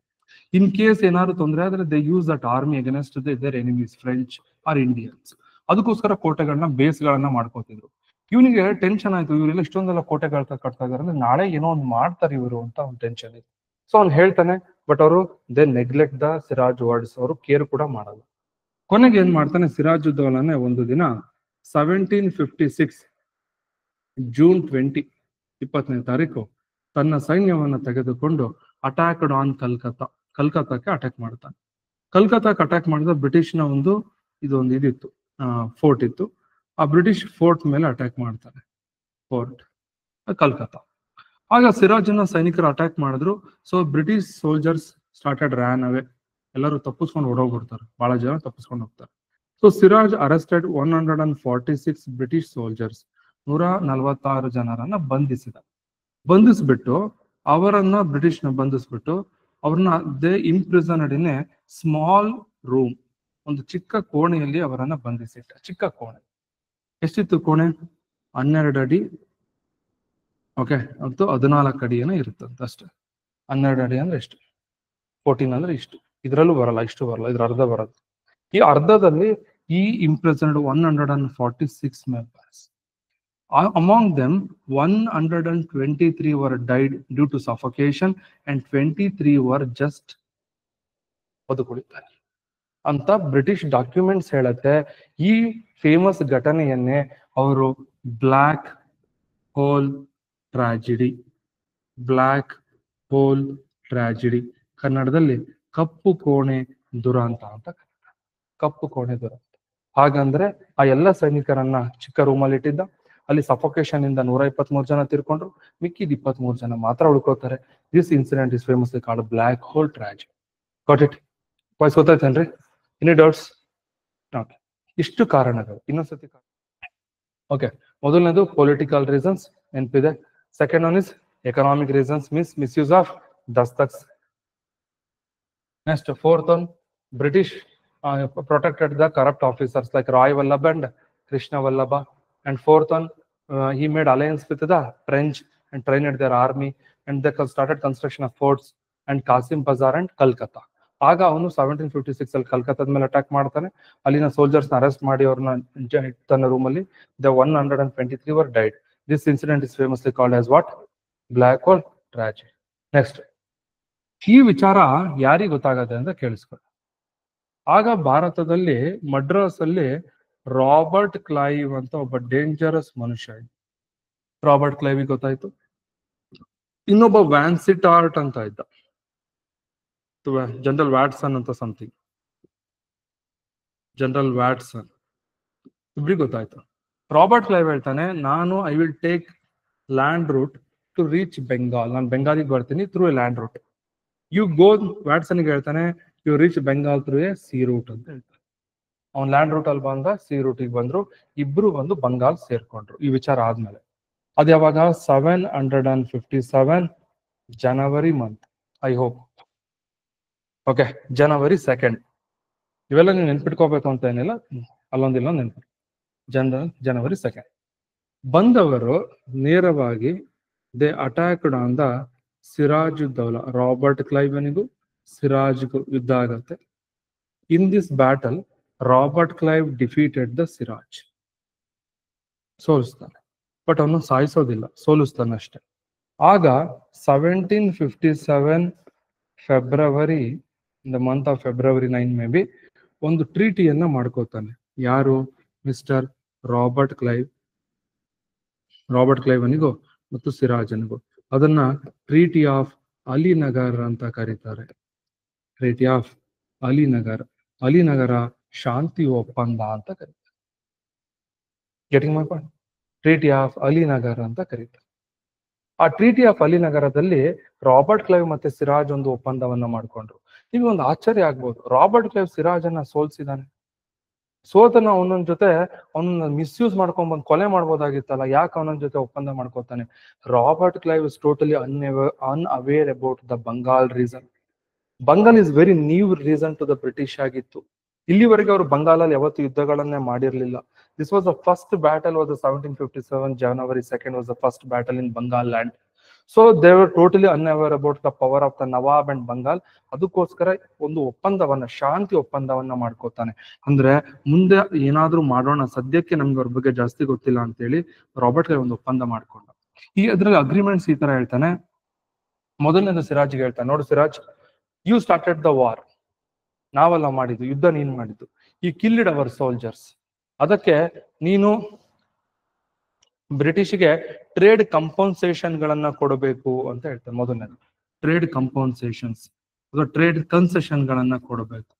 ಇನ್ ಕೇಸ್ ಏನಾದ್ರು ತೊಂದರೆ ಆದ್ರೆ they use that army against their enemies, French or Indians. ಅದಕ್ಕೋಸ್ಕರ ಕೋಟೆಗಳನ್ನ ಬೇಸ್ಗಳನ್ನ ಮಾಡ್ಕೋತಿದ್ರು. ಇವನಿಗೆ ಟೆನ್ಷನ್ ಆಯ್ತು, ಇವರೆಲ್ಲ ಇಷ್ಟೊಂದೆಲ್ಲ ಕೋಟೆಗಳ ಕಟ್ತಾ ಇದಾರೆ ಅಂದ್ರೆ ನಾಳೆ ಏನೋ ಒಂದು ಮಾಡ್ತಾರೆ ಇವರು ಅಂತ ಅವ್ನು ಟೆನ್ಷನ್ ಇತ್ತು. ಸೊ ಅವ್ನು ಹೇಳ್ತಾನೆ, ಬಟ್ ಅವರು they neglect the Siraj words. ಅವರು ಕೇರ್ ಕೂಡ ಮಾಡಲ್ಲ. ಕೊನೆಗೆ ಏನ್ ಮಾಡ್ತಾನೆ ಸಿರಾಜುದ್ದೌಲಾನೆ, ಒಂದು ದಿನ 1756 ಜೂನ್ 20ನೇ ತಾರೀಕು ತನ್ನ ಸೈನ್ಯವನ್ನ ತೆಗೆದುಕೊಂಡು ಅಟ್ಯಾಕ್ಡ್ ಆನ್ ಕಲ್ಕತ್ತಾಕ್ಕೆ ಅಟ್ಯಾಕ್ ಮಾಡ್ತಾನೆ. ಕಲ್ಕತ್ತಾಕ್ಕೆ ಅಟ್ಯಾಕ್ ಮಾಡಿದ ಬ್ರಿಟಿಷ್ನ ಇದೊಂದು ಇದಿತ್ತು, ಫೋರ್ಟ್ ಇತ್ತು. ಆ ಬ್ರಿಟಿಷ್ ಫೋರ್ಟ್ ಮೇಲೆ ಅಟ್ಯಾಕ್ ಮಾಡ್ತಾನೆ, ಫೋರ್ಟ್ ಕಲ್ಕತ್ತಾ. ಆಗ ಸಿರಾಜನ ಸೈನಿಕರು ಅಟ್ಯಾಕ್ ಮಾಡಿದ್ರು. So British soldiers started ran ಅವೇ. ಎಲ್ಲರೂ ತಪ್ಪಿಸ್ಕೊಂಡು ಹೊರಗೋಗ್ಬಿಡ್ತಾರೆ, ಬಹಳ ಜನ ತಪ್ಪಿಸ್ಕೊಂಡು ಹೋಗ್ತಾರೆ. So Siraj arrested 146 British soldiers. 146 ಜನರನ್ನ ಬಂಧಿಸ್ಬಿಟ್ಟು ಅವರನ್ನ ಬ್ರಿಟಿಷ್ನ ಬಂಧಿಸ್ಬಿಟ್ಟು ಅವ್ರನ್ನ they ಇಂಪ್ರಿಸನ್ಡ್ in a small room, ಒಂದು ಚಿಕ್ಕ ಕೋಣೆಯಲ್ಲಿ ಅವರನ್ನ ಬಂಧಿಸಿಟ್ಟ. ಚಿಕ್ಕ ಕೋಣೆ, ಎಷ್ಟಿತ್ತು ಕೋಣೆ? 12 ಅಡಿ, ಓಕೆ, ಮತ್ತು 14 ಅಡಿ ಏನೋ ಇರುತ್ತಂತ ಅಷ್ಟೇ. 12 ಅಡಿ ಅಂದ್ರೆ ಎಷ್ಟು? 14 ಅಂದ್ರೆ ಇಷ್ಟು. ಇದ್ರಲ್ಲೂ ಬರಲ್ಲ, ಇಷ್ಟು ಬರಲ್ಲ, ಇದ್ರ ಅರ್ಧ ಬರುತ್ತೆ. ಈ ಅರ್ಧದಲ್ಲಿ ಈ imprisoned 146 members. Among them 123 were died due to suffocation and 23 were just ಬದುಕುಳಿತಾರೆ ಅಂತ ಬ್ರಿಟಿಷ್ ಡಾಕ್ಯುಮೆಂಟ್ಸ್ ಹೇಳುತ್ತೆ. ಈ ಫೇಮಸ್ ಘಟನೆಯನ್ನೇ ಅವರು black hole tragedy, black hole tragedy, ಕನ್ನಡದಲ್ಲಿ ಕಪ್ಪು ಕೋಣೆ ದುರಂತ ಅಂತ ಕರೀತಾರೆ. ಕಪ್ಪು ಕೋಣೆ ದುರಂತ ಹಾಗಂದ್ರೆ ಆ ಎಲ್ಲ ಸೈನಿಕರನ್ನ ಚಿಕ್ಕ ರೂಮಲ್ಲಿ ಇಟ್ಟಿದ್ದ, ಅಲ್ಲಿ ಸಫೋಕೇಶನ್ ಇಂದ 123 ಜನ ತೀರ್ಕೊಂಡ್ರು, ಮಿಕ್ಕಿದ 23 ಜನ ಮಾತ್ರ ಉಳ್ಕೋತಾರೆ. This incident is famously called black hole tragedy. Got it? ವಾಯ್ಸ್ ಗೊತ್ತಾಯ್ತೇನ್ರಿ? Any doubts? ಓಕೆ, ಇಷ್ಟು ಕಾರಣಗಳು. ಇನ್ನೊಂದ್ಸತಿ ಓಕೆ, ಮೊದಲನೇದು ಪೊಲಿಟಿಕಲ್ ರೀಸನ್ಸ್ ನೆನಪಿದೆ. Second one is economic reasons, means misuse of dastaks. Next fourth one, British protected the corrupt officers like Roy Vallabh and Krishna Vallabha. And fourth one, he made alliance with the French and trained their army, and they started construction of forts and Qasim Bazaar and Calcutta. ಆಗ ಅವನು 1756 ಅಲ್ಲಿ ಕಲ್ಕತ್ತಾದ ಮೇಲೆ attack ಮಾಡ್ತಾನೆ. ಅಲ್ಲಿನ soldiers arrest ಮಾಡಿ ಅವ್ರನ್ನ ತನ್ನ ರೂಮಲ್ಲಿ. The 123 were died. This incident is famously called as what? Black hole tragedy. Next, ಈ ವಿಚಾರ ಯಾರಿಗೆ ಗೊತ್ತಾಗತ್ತೆ ಅಂತ ಕೇಳಿಸ್ಕೊಳ್ಳಿ. ಆಗ ಭಾರತದಲ್ಲಿ ಮಡ್ರಾಸ್ ಅಲ್ಲಿ ರಾಬರ್ಟ್ ಕ್ಲೈವ್ ಅಂತ ಒಬ್ಬ ಡೇಂಜರಸ್ ಮನುಷ್ಯ ಇದ್ದ. ರಾಬರ್ಟ್ ಕ್ಲೈವ್ ಗೊತ್ತಾಯ್ತು. ಇನ್ನೊಬ್ಬ ವ್ಯಾನ್ಸಿಟಾರ್ಟ್ ಅಂತ ಇದ್ದ, ಜನರಲ್ ವ್ಯಾಟ್ಸನ್ ಅಂತ ಸಮಥಿಂಗ್, ಜನರಲ್ ವ್ಯಾಟ್ಸನ್, ಇಬ್ರಿಗೆ ಗೊತ್ತಾಯ್ತು. ರಾಬರ್ಟ್ ಕ್ಲೈವ್ ಹೇಳ್ತಾನೆ, I will take land route to reach Bengal, ನಾನು ಬೆಂಗಾಲಿಗೆ ಬರ್ತೀನಿ through a land route. You go, ವ್ಯಾಟ್ಸನ್ಗೆ ಹೇಳ್ತಾನೆ, you reach Bengal through a sea route ಅಂತ ಹೇಳ್ತಾರೆ. ಅವ್ನು ಲ್ಯಾಂಡ್ ರೂಟ್ ಅಲ್ಲಿ ಬಂದ, ಸಿ ರೂಟಿಗೆ ಬಂದ್ರು, ಇಬ್ರು ಬಂದು ಬಂಗಾಲ್ ಸೇರ್ಕೊಂಡ್ರು. ಈ ವಿಚಾರ ಆದ್ಮೇಲೆ ಅದು ಯಾವಾಗ? 757 ಜನವರಿ ಮಂತ್, ಐ ಹೋಪ್. ಓಕೆ, ಜನವರಿ 2. ಇವೆಲ್ಲ ನೀವು ನೆನ್ಪಿಟ್ಕೋಬೇಕು ಅಂತ ಏನಿಲ್ಲ, ಅಲ್ಲೊಂದಿಲ್ಲ ನೆನ್ಪು. ಜನವರಿ 2 ಬಂದವರು ನೇರವಾಗಿ they attacked on the Sirajuddaula. Robert ಕ್ಲೈವ್ನಿಗೂ ಸಿರಾಜ್ಗೂ ಯುದ್ಧ ಆಗತ್ತೆ. In this battle Robert Clive defeated the Siraj. ಸೋಲಿಸ್ತಾನೆ, ಬಟ್ ಅವನು ಸಾಯಿಸೋದಿಲ್ಲ, ಸೋಲಿಸ್ತಾನೆ ಅಷ್ಟೆ. ಆಗ 1757 February, the month of February 9 may be, ಒಂದು ಟ್ರೀಟಿಯನ್ನ ಮಾಡ್ಕೋತಾನೆ. ಯಾರು? ಮಿಸ್ಟರ್ ರಾಬರ್ಟ್ ಕ್ಲೈವ್ನಿಗೂ ಮತ್ತು ಸಿರಾಜನಿಗೂ. ಅದನ್ನ ಟ್ರೀಟಿ ಆಫ್ ಅಲಿನಗರ್ ಅಂತ ಕರೀತಾರೆ. ಟ್ರೀಟಿ ಆಫ್ ಅಲಿನಗರ್, ಅಲಿನಗರ ಶಾಂತಿ ಒಪ್ಪಂದ ಅಂತ ಕರೀತಾರೆ. Getting my point? Treaty of Alinagar ಅಂತ ಕರೀತಾರೆ. ಆ ಟ್ರೀಟಿ ಆಫ್ ಅಲಿನಗರದಲ್ಲಿ ರಾಬರ್ಟ್ ಕ್ಲೈವ್ ಮತ್ತೆ ಸಿರಾಜ್ ಒಂದು ಒಪ್ಪಂದವನ್ನ ಮಾಡ್ಕೊಂಡ್ರು. ಈಗ ಒಂದು ಆಶ್ಚರ್ಯ ಆಗ್ಬೋದು, ರಾಬರ್ಟ್ ಕ್ಲೈವ್ ಸಿರಾಜನ್ನ ಸೋಲ್ಸಿದಾನೆ, ಸೋತನ ಅವನ ಜೊತೆ ಅವನನ್ನ ಮಿಸ್ಯೂಸ್ ಮಾಡ್ಕೊಂಡ್ ಬಂದು ಕೊಲೆ ಮಾಡ್ಬೋದಾಗಿತ್ತಲ್ಲ, ಯಾಕೆ ಅವನ ಜೊತೆ ಒಪ್ಪಂದ ಮಾಡ್ಕೋತಾನೆ? Robert Clive is totally unaware about the Bengal reason. Bengal is very new reason to the British ಆಗಿತ್ತು. ಇಲ್ಲಿವರೆಗೆ ಅವರು ಬಂಗಾಲಲ್ಲಿ ಯಾವತ್ತು ಯುದ್ಧಗಳನ್ನೇ ಮಾಡಿರ್ಲಿಲ್ಲ. This was the first battle, was 1757 January 2 was the first battle in Bengal land. So they were totally unaware about the power of the nawab and Bengal. ಅದಕ್ಕೋಸ್ಕರ ಒಂದು ಒಪ್ಪಂದವನ್ನ, ಶಾಂತಿ ಒಪ್ಪಂದವನ್ನ ಮಾಡ್ಕೋತಾನೆ. ಅಂದ್ರೆ ಮುಂದೆ ಏನಾದ್ರೂ ಮಾಡೋಣ, ಸದ್ಯಕ್ಕೆ ನಮ್ಗೆ ಅವ್ರ ಬಗ್ಗೆ ಜಾಸ್ತಿ ಗೊತ್ತಿಲ್ಲ ಅಂತೇಳಿ ರಾಬರ್ಟ್ ಕ್ಲೈವ್ ಒಂದು ಒಪ್ಪಂದ ಮಾಡ್ಕೊಂಡ. ಈ ಅದ್ರಲ್ಲಿ ಅಗ್ರಿಮೆಂಟ್ಸ್ ಈ ತರ ಹೇಳ್ತಾನೆ. ಮೊದಲನೇದು ಸಿರಾಜ್ಗೆ ಹೇಳ್ತಾನೆ, ನೋಡು Siraj, you started the war, ನಾವೆಲ್ಲ ಮಾಡಿದ್ದು ಯುದ್ಧ, ನೀನ್ ಮಾಡಿದ್ದು. ಈ ಕಿಲ್ಡ್ ಅವರ್ ಸೋಲ್ಜರ್ಸ್, ಅದಕ್ಕೆ ನೀನು ಬ್ರಿಟಿಷ್ಗೆ ಟ್ರೇಡ್ ಕಂಪನ್ಸೇಷನ್ ಗಳನ್ನ ಕೊಡಬೇಕು ಅಂತ ಹೇಳ್ತಾರೆ. ಮೊದಲನೇದು ಟ್ರೇಡ್ ಕಂಪನ್ಸೇಷನ್ಸ್, ಟ್ರೇಡ್ ಕನ್ಸೆಷನ್ ಗಳನ್ನ ಕೊಡಬೇಕು,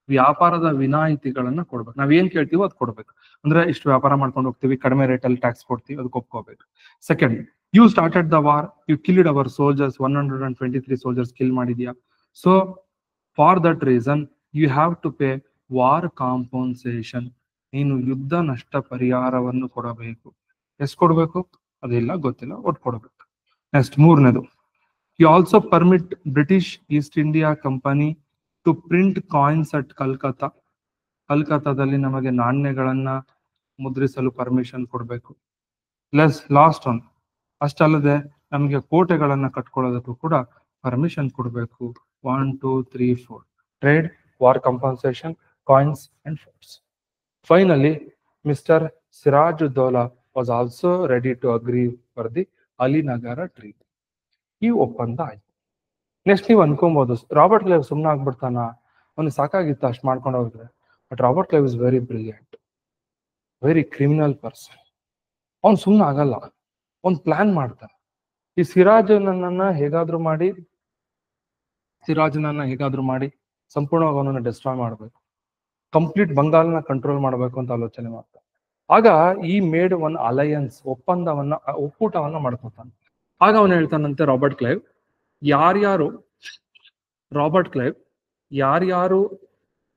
ವ್ಯಾಪಾರದ ವಿನಾಯಿತಿಗಳನ್ನ ಕೊಡ್ಬೇಕು. ನಾವ್ ಏನ್ ಕೇಳ್ತೀವೋ ಅದು ಕೊಡ್ಬೇಕು. ಅಂದ್ರೆ ಇಷ್ಟು ವ್ಯಾಪಾರ ಮಾಡ್ಕೊಂಡು ಹೋಗ್ತೀವಿ, ಕಡಿಮೆ ರೇಟ್ ಅಲ್ಲಿ ಟ್ಯಾಕ್ಸ್ ಕೊಡ್ತೀವಿ, ಅದಕ್ಕೆ ಒಪ್ಕೋಬೇಕು. Second, you started the war, you killed our soldiers, 123 soldiers kill ಮಾಡಿದ್ಯಾ. So for that reason you have to pay war compensation, ನೀನು ಯುದ್ಧ ನಷ್ಟ ಪರಿಹಾರವನ್ನು ಕೊಡಬೇಕು. ಎಷ್ಟು ಕೊಡ್ಬೇಕು ಅದಿಲ್ಲ, ಗೊತ್ತಿಲ್ಲ, ಒಟ್ಟು ಕೊಡ್ಬೇಕು. ನೆಕ್ಸ್ಟ್ ಮೂರನೇದು, he also permit British East India Company to print coins at Calcutta. ಕಲ್ಕತ್ತಾದಲ್ಲಿ ನಮಗೆ ನಾಣ್ಯಗಳನ್ನ ಮುದ್ರಿಸಲು ಪರ್ಮಿಷನ್ ಕೊಡಬೇಕು. ಲಾಸ್ಟ್ ಒನ್, ಅಷ್ಟಲ್ಲದೆ ನಮಗೆ ಕೋಟೆಗಳನ್ನ ಕಟ್ಕೊಳ್ಳೋದಕ್ಕೂ ಕೂಡ ಪರ್ಮಿಷನ್ ಕೊಡಬೇಕು. 1 2 3 4 trade, war compensation, coins and forts. Finally mister Sirajuddaula was also ready to agree for the Alinagar treaty. ಈ ಒಪ್ಪಂದ ಆಯ್ತು. ನೆಕ್ಸ್ಟ್ ನೀವು ಅನ್ಕೊಬಹುದು, ರಾಬರ್ಟ್ ಕ್ಲೈವ್ ಸುಮ್ಮನೆ ಆಗ್ಬಿಡ್ತಾನ, ಅವ್ನಿಗೆ ಸಾಕಾಗಿತ್ತು ಅಷ್ಟು ಮಾಡ್ಕೊಂಡು ಹೋಗಿದ್ರೆ. But Robert Clive is very brilliant, very criminal person. ಅವ್ನು ಸುಮ್ಮನೆ ಆಗಲ್ಲ, ಅವ್ನು ಪ್ಲಾನ್ ಮಾಡ್ತಾನೆ. ಈ ಸಿರಾಜನನ್ನ ಹೇಗಾದ್ರೂ ಮಾಡಿ ಸಂಪೂರ್ಣವಾಗಿ ಅವನನ್ನ ಡಿಸ್ಟ್ರಾಯ್ ಮಾಡಬೇಕು, ಕಂಪ್ಲೀಟ್ ಬಂಗಾಲ್ನ ಕಂಟ್ರೋಲ್ ಮಾಡಬೇಕು ಅಂತ ಆಲೋಚನೆ ಮಾಡ್ತಾನೆ. ಆಗ ಈ ಮೇಡ್ ಒನ್ ಅಲಯನ್ಸ್, ಒಕ್ಕೂಟವನ್ನ ಮಾಡ್ಕೊತಾನೆ. ಆಗ ಅವನು ಹೇಳ್ತಾನಂತೆ, ರಾಬರ್ಟ್ ಕ್ಲೈವ್ ಯಾರ್ಯಾರು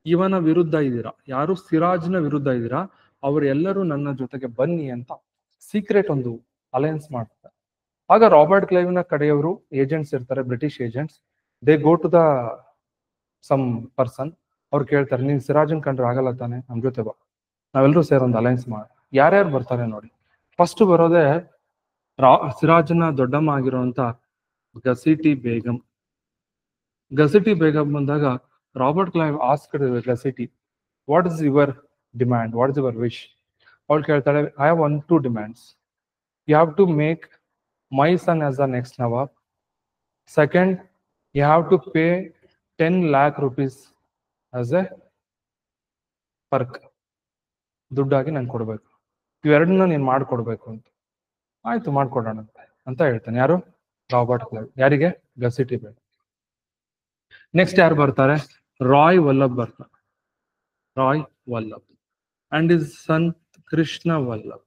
ಇವನ ವಿರುದ್ಧ ಇದ್ದೀರಾ, ಯಾರು ಸಿರಾಜ್ನ ವಿರುದ್ಧ ಇದ್ದೀರಾ, ಅವರೆಲ್ಲರೂ ನನ್ನ ಜೊತೆಗೆ ಬನ್ನಿ ಅಂತ ಸೀಕ್ರೆಟ್ ಒಂದು ಅಲಯನ್ಸ್ ಮಾಡ್ತಾರೆ. ಆಗ ರಾಬರ್ಟ್ ಕ್ಲೈವ್ ನ ಕಡೆಯವರು ಏಜೆಂಟ್ಸ್ ಇರ್ತಾರೆ, British agents. They go to the some person, ಅವ್ರು ಕೇಳ್ತಾರೆ, ನೀನ್ ಸಿರಾಜನ್ ಕಂಡ್ರೆ ಆಗಲ್ಲ ತಾನೆ, ನಮ್ ಜೊತೆ ಬಾ, ನಾವೆಲ್ಲರೂ ಸೇರಿ ಒಂದು ಅಲಯನ್ಸ್ ಮಾಡಿ. ಯಾರ್ಯಾರು ಬರ್ತಾರೆ ನೋಡಿ. ಫಸ್ಟ್ ಬರೋದೇ ಸಿರಾಜನ ದೊಡ್ಡಮ್ಮ ಆಗಿರುವಂತ ಗಸಿಟಿ ಬೇಗಂ. ಗಸಿಟಿ ಬೇಗಂ ಬಂದಾಗ Robert Clive asked Ghaseti, what is your demand, what is your wish? ಅವಳು ಕೇಳ್ತಾಳೆ, I have 1-2 demands. You have to make my son as the next nawab. Second, you have to pay 10 lakh rupees as a perk, ದುಡ್ಡಾಗಿ ನಾನು ಕೊಡ್ಬೇಕು. ಇವೆರಡನ್ನ ನೀನ್ ಮಾಡ್ಕೊಡ್ಬೇಕು ಅಂತ. ಆಯ್ತು, ಮಾಡ್ಕೊಡೋಣ ಅಂತ ಹೇಳ್ತಾನೆ. ಯಾರು? Robert Clive. ಯಾರಿಗೆ? ಗಸಿಟಿ ಬೇಗಂ. ನೆಕ್ಸ್ಟ್ ಯಾರು ಬರ್ತಾರೆ? ರಾಯ್ ವಲ್ಲಭ್ ಬರ್ತಾರೆ. ರಾಯ್ ವಲ್ಲಭ್ ಅಂಡ್ ಇಸ್ ಸನ್ ಕೃಷ್ಣ ವಲ್ಲಭ್,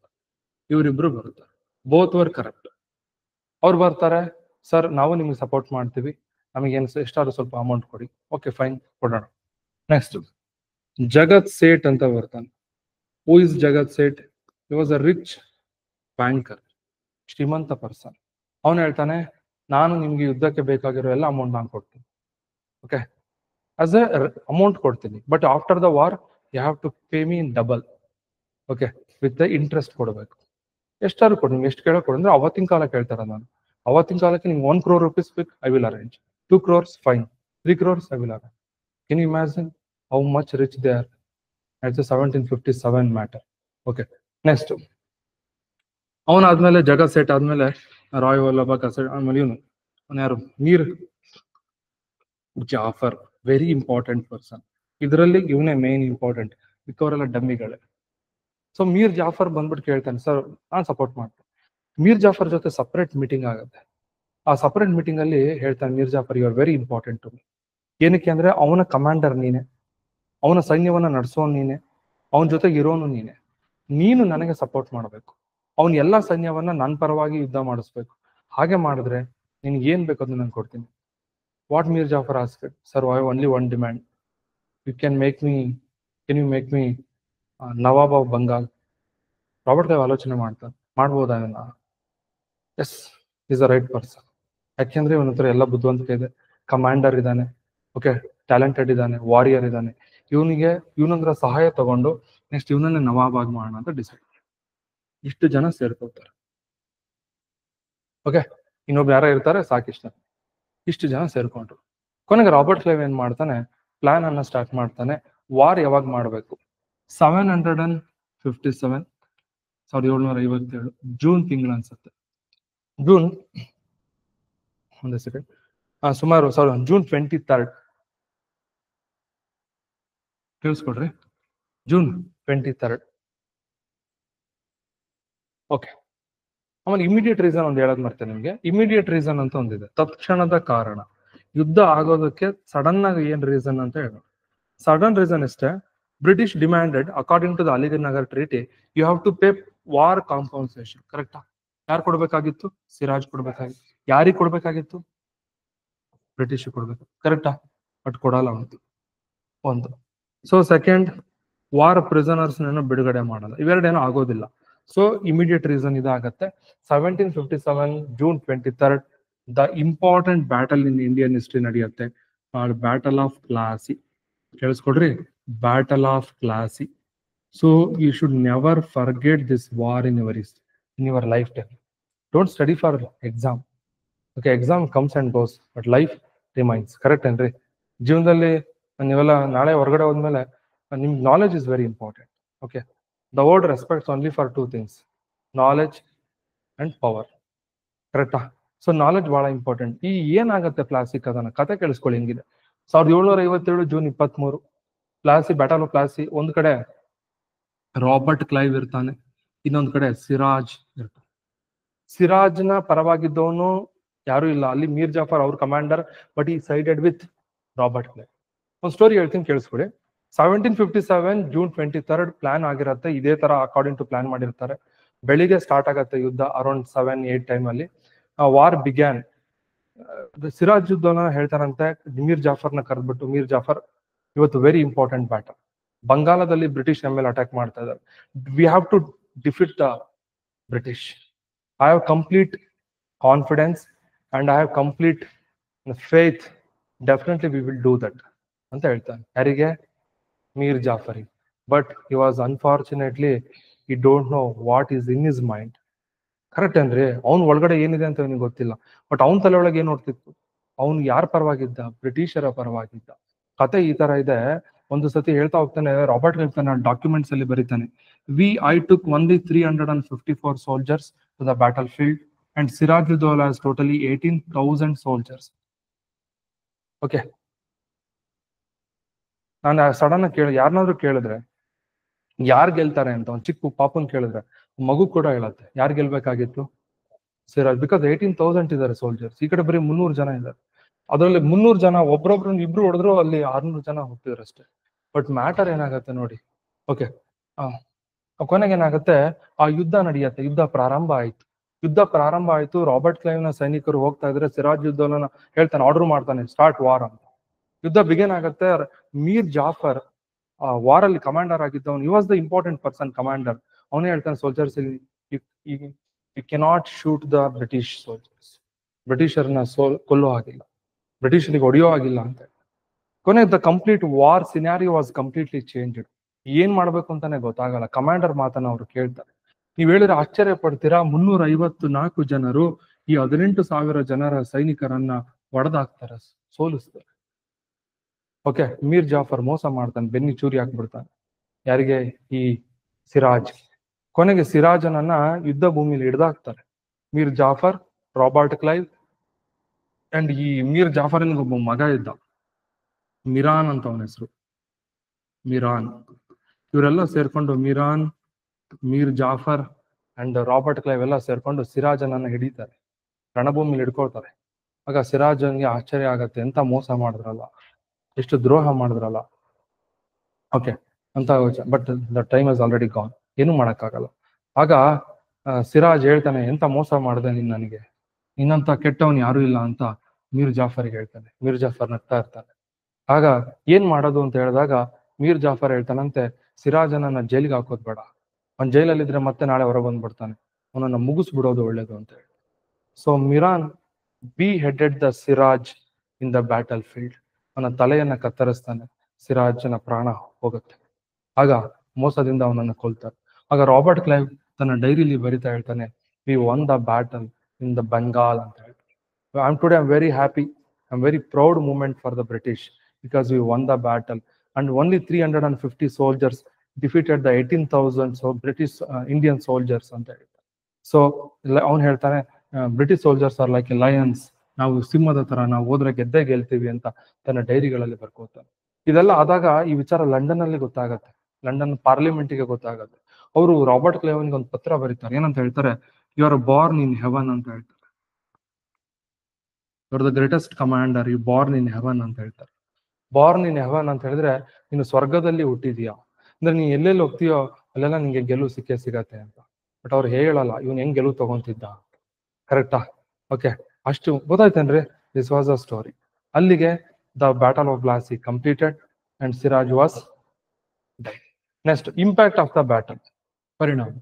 ಇವರಿಬ್ರು ಬರ್ತಾರೆ. Both var corrupt. ಅವ್ರು ಬರ್ತಾರೆ, ಸರ್ ನಾವು ನಿಮ್ಗೆ ಸಪೋರ್ಟ್ ಮಾಡ್ತೀವಿ, ನಮಗೆ ಎಷ್ಟಾದ್ರು ಸ್ವಲ್ಪ ಅಮೌಂಟ್ ಕೊಡಿ. ಓಕೆ ಫೈನ್, ಕೊಡೋಣ. ನೆಕ್ಸ್ಟ್ ಜಗತ್ ಸೇಠ್ ಅಂತ ಬರ್ತಾನೆ. Who is Jagat Seth? He was a rich banker, ಶ್ರೀಮಂತ ಪರ್ಸನ್. ಅವನು ಹೇಳ್ತಾನೆ, ನಾನು ನಿಮ್ಗೆ ಯುದ್ಧಕ್ಕೆ ಬೇಕಾಗಿರೋ ಎಲ್ಲ ಅಮೌಂಟ್ ನಾನು ಕೊಡ್ತೀನಿ. ಓಕೆ, ಆಸ್ ಎ ಅಮೌಂಟ್ ಕೊಡ್ತೀನಿ, but after the war you have to pay me in double. Okay, with the interest ಕೊಡಬೇಕು. ಎಷ್ಟಾದ್ರು ಕೊಡಿ, ನಿಮ್ಗೆ ಎಷ್ಟು ಕೇಳೋ ಕೊಡಿ ಅಂದ್ರೆ ಅವತ್ತಿನ ಕಾಲ ಕೇಳ್ತಾರ. ನಾನು ಅವತ್ತಿನ ಕಾಲಕ್ಕೆ ನಿಮ್ಗೆ 1 crore rupees ಬೇಕು, I will arrange. 2 crores, fine. 3 crores, I will arrange. Can you imagine how much rich they are? It's 1757 matter. Okay, next ಅವನಾದ್ಮೇಲೆ ಜಗತ್ ಸೇಠ್ ಆದ್ಮೇಲೆ ರಾಯ್ ವಲ್ಲಭ ಕಸೇಟ್, ಆಮೇಲೆ ಇವನು ಯಾರು? Mir Jafar, very important person. ಇದರಲ್ಲಿ ಇವನೇ ಮೇನ್ ಇಂಪಾರ್ಟೆಂಟ್, ಮಿಕ್ಕವರೆಲ್ಲ ಡಮ್ಮಿಗಳೇ. ಸೊ ಮೀರ್ ಜಾಫರ್ ಬಂದ್ಬಿಟ್ಟು ಕೇಳ್ತಾನೆ, ಸರ್ ನಾನು ಸಪೋರ್ಟ್ ಮಾಡ್ತೀನಿ. ಮೀರ್ ಜಾಫರ್ ಜೊತೆ ಸಪರೇಟ್ ಮೀಟಿಂಗ್ ಆಗುತ್ತೆ. ಆ ಸಪರೇಟ್ ಮೀಟಿಂಗ್ ಅಲ್ಲಿ ಹೇಳ್ತಾನೆ, Mir Jafar you are very important to me. ಏನಕ್ಕೆ ಅಂದ್ರೆ ಅವನ ಕಮಾಂಡರ್ ನೀನೆ, ಅವನ ಸೈನ್ಯವನ್ನ ನಡೆಸೋನು ನೀನೆ, ಅವನ ಜೊತೆಗೆ ಇರೋನು ನೀನೆ. ನೀನು ನನಗೆ ಸಪೋರ್ಟ್ ಮಾಡಬೇಕು, ಅವನ ಎಲ್ಲಾ ಸೈನ್ಯವನ್ನ ನನ್ನ ಪರವಾಗಿ ಯುದ್ಧ ಮಾಡಿಸ್ಬೇಕು. ಹಾಗೆ ಮಾಡಿದ್ರೆ ನಿನ್ಗೆ ಏನ್ ಬೇಕು ಅದನ್ನ ನಾನು ಕೊಡ್ತೀನಿ. What Mir Jafar asked, sir I have only 1 demand. Can you make me Nawab of Bengal? Robert Clive ಆಲೋಚನೆ ಮಾಡ್ಬೋದಾ ಇವನ್ನ? Yes, is the right person. ಯಾಕೆಂದ್ರೆ ಇವನ ಹತ್ರ ಎಲ್ಲ ಬುದ್ಧಿವಂತಿಕೆ ಇದೆ, ಕಮಾಂಡರ್ ಇದ್ದಾನೆ, ಓಕೆ, ಟ್ಯಾಲೆಂಟೆಡ್ ಇದ್ದಾನೆ, ವಾರಿಯರ್ ಇದ್ದಾನೆ. ಇವನಂದ್ರ ಸಹಾಯ ತಗೊಂಡು ನೆಕ್ಸ್ಟ್ ಇವನನ್ನೇ ನವಾಬ್ ಆಗಿ ಮಾಡೋಣ ಅಂತ ಡಿಸೈಡ್. ಇಷ್ಟು ಜನ ಸೇರ್ಕೊಳ್ತಾರೆ. ಓಕೆ, ಇನ್ನೊಬ್ರು ಯಾರ ಇರ್ತಾರೆ, ಸಾಕಿಷ್ಟ. ಇಷ್ಟು ಜನ ಸೇರ್ಕೊಂಡ್ರು. ಕೊನೆಗೆ ರಾಬರ್ಟ್ ಕ್ಲೈವ್ ಏನ್ ಮಾಡ್ತಾನೆ, ಪ್ಲಾನ್ ಅನ್ನ ಸ್ಟಾರ್ಟ್ ಮಾಡ್ತಾನೆ. ವಾರ್ ಯಾವಾಗ ಮಾಡಬೇಕು? 1757 ಜೂನ್ ತಿಂಗಳು ಅನ್ಸುತ್ತೆ. ಒಂದೇ ಸೆಕೆಂಡ್, ಸುಮಾರು ಜೂನ್ 23rd ಕೇಳಿಸ್ಕೊಡ್ರಿ. June 23rd. ಓಕೆ, ಆಮೇಲೆ ಇಮಿಡಿಯೇಟ್ ರೀಸನ್ ಒಂದು ಹೇಳೋದ್ ಮರ್ತೇನೆ ನಿಮ್ಗೆ. ಇಮಿಡಿಯೇಟ್ ರೀಸನ್ ಅಂತ ಒಂದಿದೆ, ತತ್ಕ್ಷಣದ ಕಾರಣ. ಯುದ್ಧ ಆಗೋದಕ್ಕೆ ಸಡನ್ ಆಗಿ ಏನ್ ರೀಸನ್ ಅಂತ ಹೇಳೋಣ. ಸಡನ್ ರೀಸನ್ ಇಷ್ಟೇ, British demanded according to the Alinagar treaty you have to pay war compensation. ಕರೆಕ್ಟಾ? ಯಾರು ಕೊಡ್ಬೇಕಾಗಿತ್ತು? ಸಿರಾಜ್ ಕೊಡ್ಬೇಕಾಗಿತ್ತು. ಯಾರಿಗೆ ಕೊಡ್ಬೇಕಾಗಿತ್ತು? ಬ್ರಿಟಿಷ್ ಕೊಡ್ಬೇಕು. ಕರೆಕ್ಟಾ? ಬಟ್ ಕೊಡಲ್ಲ ಒಂದು. ಸೊ ಸೆಕೆಂಡ್, ವಾರ್ ಪ್ರಿಸನರ್ಸ್ ಬಿಡುಗಡೆ ಮಾಡಲ್ಲ. ಇವೆರಡೇನೋ ಆಗೋದಿಲ್ಲ. ಸೊ ಇಮಿಡಿಯೇಟ್ ರೀಸನ್ ಇದಾಗತ್ತೆ. 1757 June 23rd the important battle in Indian history ನಡೆಯುತ್ತೆ, ಬ್ಯಾಟಲ್ ಆಫ್ ಪ್ಲಾಸಿ. ಕೇಳಿಸ್ಕೊಡ್ರಿ, battle of Plassey. So you should never forget this war in your life time. Don't study for exam. Okay, exam comes and goes, but life remains. Correct ಏನ್ರಿ? ಜೀವನದಲ್ಲಿ ನೀವೆಲ್ಲ ನಾಳೆ ಹೊರಗಡೆ ಹೋದ್ಮೇಲೆ ನಿಮ್ knowledge is very important. Okay, the world respects only for 2 things, knowledge and power. ಕರೆಕ್ಟಾ? So knowledge ಬಹಳ important. ಈ ಏನಾಗುತ್ತೆ ಪ್ಲಾಸಿಕ್ ಅದನ್ನ ಕತೆ ಕೇಳಿಸ್ಕೊಳ್ಳಿ ಹಿಂಗಿದೆ. 1757 June 23 Plassey, battle of Plassey. ಒಂದ್ ಕಡೆ ರಾಬರ್ಟ್ ಕ್ಲೈವ್ ಇರ್ತಾನೆ, ಇನ್ನೊಂದ್ ಕಡೆ ಸಿರಾಜ್ ಇರ್ತಾನೆ. ಸಿರಾಜ್ನ ಪರವಾಗಿದ್ದವನು ಯಾರು ಇಲ್ಲ ಅಲ್ಲಿ, ಮೀರ್ ಜಾಫರ್ ಅವ್ರ ಕಮಾಂಡರ್, ಬಟ್ ಈ ಸೈಡೆಡ್ ವಿತ್ ರಾಬರ್ಟ್ ಕ್ಲೈವ್. ಒಂದು ಸ್ಟೋರಿ ಹೇಳ್ತೀನಿ, ಕೇಳಿಸ್ಕೊಡಿ. 1757 June 23rd ಪ್ಲಾನ್ ಆಗಿರತ್ತೆ. ಇದೇ ತರ ಅಕಾರ್ಡಿಂಗ್ ಟು ಪ್ಲಾನ್ ಮಾಡಿರ್ತಾರೆ. ಬೆಳಿಗ್ಗೆ ಸ್ಟಾರ್ಟ್ ಆಗತ್ತೆ ಯುದ್ಧ, ಅರೌಂಡ್ 7-8 ಟೈಮ್ ಅಲ್ಲಿ. War began. ಸಿರಾಜ್ ಯುದ್ಧನ ಹೇಳ್ತಾರಂತೆ, ಮೀರ್ ಜಾಫರ್ನ ಕರೆದ್ಬಿಟ್ಟು, ಮೀರ್ ಜಾಫರ್, ಇವತ್ತು ವೆರಿ ಇಂಪಾರ್ಟೆಂಟ್ ಬ್ಯಾಟಲ್. ಬಂಗಾಲದಲ್ಲಿ ಬ್ರಿಟಿಷ್ ಮೇಲೆ ಅಟ್ಯಾಕ್ ಮಾಡ್ತಾ ಇದ್ದಾರೆ. We have to defeat the British. I have complete confidence and I have complete faith, definitely we will do that ಅಂತ ಹೇಳ್ತಾನೆ. ಯಾರಿಗೆ? ಮೀರ್ ಜಾಫರಿ. But he was unfortunately he don't know what is in his mind. Correct ಏನ್ರಿ? ಅವ್ನ ಒಳಗಡೆ ಏನಿದೆ ಅಂತ ಅವನಿಗೆ ಗೊತ್ತಿಲ್ಲ. ಬಟ್ ಅವನ ತಲೆ ಒಳಗೆ ಏನ್ ನೋಡ್ತಿತ್ತು? ಅವ್ನು ಯಾರ ಪರವಾಗಿದ್ದ? ಬ್ರಿಟಿಷರ ಪರವಾಗಿದ್ದ. ಕತೆ ಈ ತರ ಇದೆ. ಒಂದು ಸತಿ ಹೇಳ್ತಾ ಹೋಗ್ತಾನೆ, ರಾಬರ್ಟ್ ಹೇಳ್ತಾನೆ, ಡಾಕ್ಯುಮೆಂಟ್ಸ್ ಅಲ್ಲಿ ಬರೀತಾನೆ, I took only 354 soldiers to the battlefield and Siraj-ud-Dawla has totally 18,000 soldiers. Okay, ನಾನು ಸಡನ್ ಆಗಿ ಯಾರನ್ನಾದ್ರೂ ಕೇಳಿದ್ರೆ ಯಾರು ಗೆಲ್ತಾರೆ ಅಂತ, ಒಂದು ಚಿಕ್ಕ ಪಾಪನ್ ಕೇಳಿದ್ರೆ ಮಗು ಕೂಡ ಹೇಳತ್ತೆ ಯಾರು ಗೆಲ್ಬೇಕಾಗಿತ್ತು? ಸಿರಾಜ್. ಬಿಕಾಸ್ 18,000 ಇದಾರೆ ಸೋಲ್ಜರ್ಸ್. ಈ ಕಡೆ ಬರೀ 300 ಜನ ಇದ್ದಾರೆ. ಅದರಲ್ಲಿ 300 ಜನ ಒಬ್ರೊಬ್ರು ಇಬ್ರು ಹೊಡೆದ್ರು, ಅಲ್ಲಿ 600 ಜನ ಹೋಗ್ತಿದ್ರು ಅಷ್ಟೇ. ಬಟ್ ಮ್ಯಾಟರ್ ಏನಾಗತ್ತೆ ನೋಡಿ. ಓಕೆ, ಕೊನೆಗೆ ಏನಾಗುತ್ತೆ, ಆ ಯುದ್ಧ ನಡೆಯುತ್ತೆ. ಯುದ್ಧ ಪ್ರಾರಂಭ ಆಯ್ತು. ರಾಬರ್ಟ್ ಕ್ಲೈವ್ ನ ಸೈನಿಕರು ಹೋಗ್ತಾ ಇದ್ರೆ, ಸಿರಾಜ್ ಯುದ್ಧನ ಹೇಳ್ತಾನೆ, ಆರ್ಡರ್ ಮಾಡ್ತಾನೆ, ಸ್ಟಾರ್ಟ್ ವಾರ್ ಅಂತ. ಯುದ್ಧ ಬಿಗಿನ್ ಆಗತ್ತೆ. ಮೀರ್ ಜಾಫರ್ ವಾರ್ ಅಲ್ಲಿ ಕಮಾಂಡರ್ ಆಗಿದ್ದವನು, he was the important person, commander. ಅವನೇ ಹೇಳ್ತಾನೆ soldiers, you cannot shoot the British soldiers. ಬ್ರಿಟಿಷರ್ನ ಕೊಲ್ಲೋ ಆಗಿಲ್ಲ, ಬ್ರಿಟಿಷರಿಗೆ ಹೊಡೆಯೋ ಆಗಿಲ್ಲ ಅಂತ. ಕೊನೆ the complete war scenario was completely changed. ಏನ್ ಮಾಡ್ಬೇಕು ಅಂತಾನೆ ಗೊತ್ತಾಗಲ್ಲ. ಕಮಾಂಡರ್ ಮಾತನ್ನ ಅವ್ರು ಕೇಳ್ತಾರೆ. ನೀವ್ ಹೇಳಿದ್ರೆ ಆಶ್ಚರ್ಯ ಪಡ್ತೀರಾ, 354 ಜನರು ಈ 18,000 ಜನರ ಸೈನಿಕರನ್ನ ಹೊಡೆದಾಕ್ತಾರೆ, ಸೋಲಿಸ್ತಾರೆ. ಓಕೆ, ಮೀರ್ ಜಾಫರ್ ಮೋಸ ಮಾಡ್ತಾನೆ, ಬೆನ್ನಿ ಚೂರಿ ಹಾಕ್ಬಿಡ್ತಾನೆ. ಯಾರಿಗೆ? ಈ ಸಿರಾಜ್. ಕೊನೆಗೆ ಸಿರಾಜನನ್ನ ಯುದ್ಧ ಭೂಮಿಲಿ ಹಿಡ್ದಾಕ್ತಾರೆ. Mir Jafar, Robert Clive and ಈ ಮೀರ್ ಜಾಫರ್ ಒಬ್ಬ ಮಗ ಇದ್ದ, ಮಿರಾನ್ ಅಂತ ಅವನ ಹೆಸರು, ಮಿರಾನ್. ಇವರೆಲ್ಲ ಸೇರ್ಕೊಂಡು Mir Jafar and Robert Clive ಎಲ್ಲ ಸೇರ್ಕೊಂಡು ಸಿರಾಜನನ್ನ ಹಿಡಿತಾರೆ, ರಣಭೂಮಿಲಿ ಹಿಡ್ಕೊಳ್ತಾರೆ. ಆಗ ಸಿರಾಜನ್ಗೆ ಆಶ್ಚರ್ಯ ಆಗತ್ತೆ, ಎಂತ ಮೋಸ ಮಾಡಿದ್ರಲ್ಲ, ಎಷ್ಟು ದ್ರೋಹ ಮಾಡಿದ್ರಲ್ಲ. ಓಕೆ ಅಂತ, but the time is already gone, ಏನು ಮಾಡಕ್ಕಾಗಲ್ಲ. ಆಗ ಸಿರಾಜ್ ಹೇಳ್ತಾನೆ, ಎಂತ ಮೋಸ ಮಾಡಿದೆ ನೀನ್ ನನಗೆ, ನಿನ್ನಂತ ಕೆಟ್ಟವನ್ ಯಾರು ಇಲ್ಲ ಅಂತ ಮೀರ್ ಜಾಫರ್ಗೆ ಹೇಳ್ತಾನೆ. ಮೀರ್ ಜಾಫರ್ ನಗ್ತಾ ಇರ್ತಾನೆ. ಆಗ ಏನ್ ಮಾಡೋದು ಅಂತ ಹೇಳಿದಾಗ ಮೀರ್ ಜಾಫರ್ ಹೇಳ್ತಾನಂತೆ, ಸಿರಾಜನನ್ನ ಜೈಲಿಗೆ ಹಾಕೋದ್ ಬೇಡ, ಅವ್ನ್ ಜೈಲಲ್ಲಿದ್ರೆ ಮತ್ತೆ ನಾಳೆ ಹೊರ ಬಂದ್ಬಿಡ್ತಾನೆ, ಅವನನ್ನ ಮುಗಿಸ್ಬಿಡೋದು ಒಳ್ಳೇದು ಅಂತ ಹೇಳಿ. So Miran headed the Siraj in the battle field. ಅವನ ತಲೆಯನ್ನ ಕತ್ತರಿಸ್ತಾನೆ, ಸಿರಾಜನ ಪ್ರಾಣ ಹೋಗುತ್ತೆ. ಆಗ ಮೋಸದಿಂದ ಅವನನ್ನು ಕೊಲ್ತಾರೆ. ಆಗ ರಾಬರ್ಟ್ ಕ್ಲೈವ್ ತನ್ನ ಡೈರಿಲಿ ಬರಿತಾ ಹೇಳ್ತಾನೆ, we won the battle in the Bengal ಅಂತ ಹೇಳ್ತಾರೆ. I'm very happy. I'm very proud moment for the British because we won the battle and only 350 soldiers defeated the 18,000 so British Indian soldiers ಅಂತ ಹೇಳ್ತಾರೆ. So ಅವನು ಹೇಳ್ತಾನೆ, British soldiers are like A Lions, ನಾವು ಸಿಂಹದ ತರ, ನಾವು ಹೋದ್ರೆ ಗೆದ್ದೇ ಗೆಲ್ತೀವಿ ಅಂತ ತನ್ನ ಡೈರಿಗಳಲ್ಲಿ ಬರ್ಕೋತಾನೆ. ಇದೆಲ್ಲ ಆದಾಗ ಈ ವಿಚಾರ ಲಂಡನ್ ಅಲ್ಲಿ ಗೊತ್ತಾಗತ್ತೆ, ಲಂಡನ್ ಪಾರ್ಲಿಮೆಂಟ್ಗೆ ಗೊತ್ತಾಗತ್ತೆ. ಅವರು ರಾಬರ್ಟ್ ಕ್ಲೈವ್ನಿಗೆ ಒಂದು ಪತ್ರ ಬರೀತಾರೆ. ಏನಂತ ಹೇಳ್ತಾರೆ? You are born in heaven ಅಂತ ಹೇಳ್ತಾರೆ. You are the greatest commander, you born in heaven ಅಂತ ಹೇಳ್ತಾರೆ. ಬಾರ್ನ್ ಇನ್ ಹೆವನ್ ಅಂತ ಹೇಳಿದ್ರೆ ನೀನು ಸ್ವರ್ಗದಲ್ಲಿ ಹುಟ್ಟಿದೀಯಾ, ಅಂದ್ರೆ ನೀನ್ ಎಲ್ಲೆಲ್ಲಿ ಹೋಗ್ತೀಯೋ ಅಲ್ಲೆಲ್ಲ ನಿಂಗೆ ಗೆಲುವು ಸಿಗತ್ತೆ ಅಂತ. ಬಟ್ ಅವ್ರು ಹೇಳಲ್ಲ ಇವನ್ ಹೆಂಗ್ ಗೆಲುವು ತಗೊಂತಿದ್ದ. ಕರೆಕ್ಟಾ? ಓಕೆ, ಅಷ್ಟು ಗೊತ್ತಾಯ್ತೇನ್ರಿ? This was a story. ಅಲ್ಲಿಗೆ the battle of Plassey completed and Siraj was died. Next, impact of the battle, ಪರಿಣಾಮ.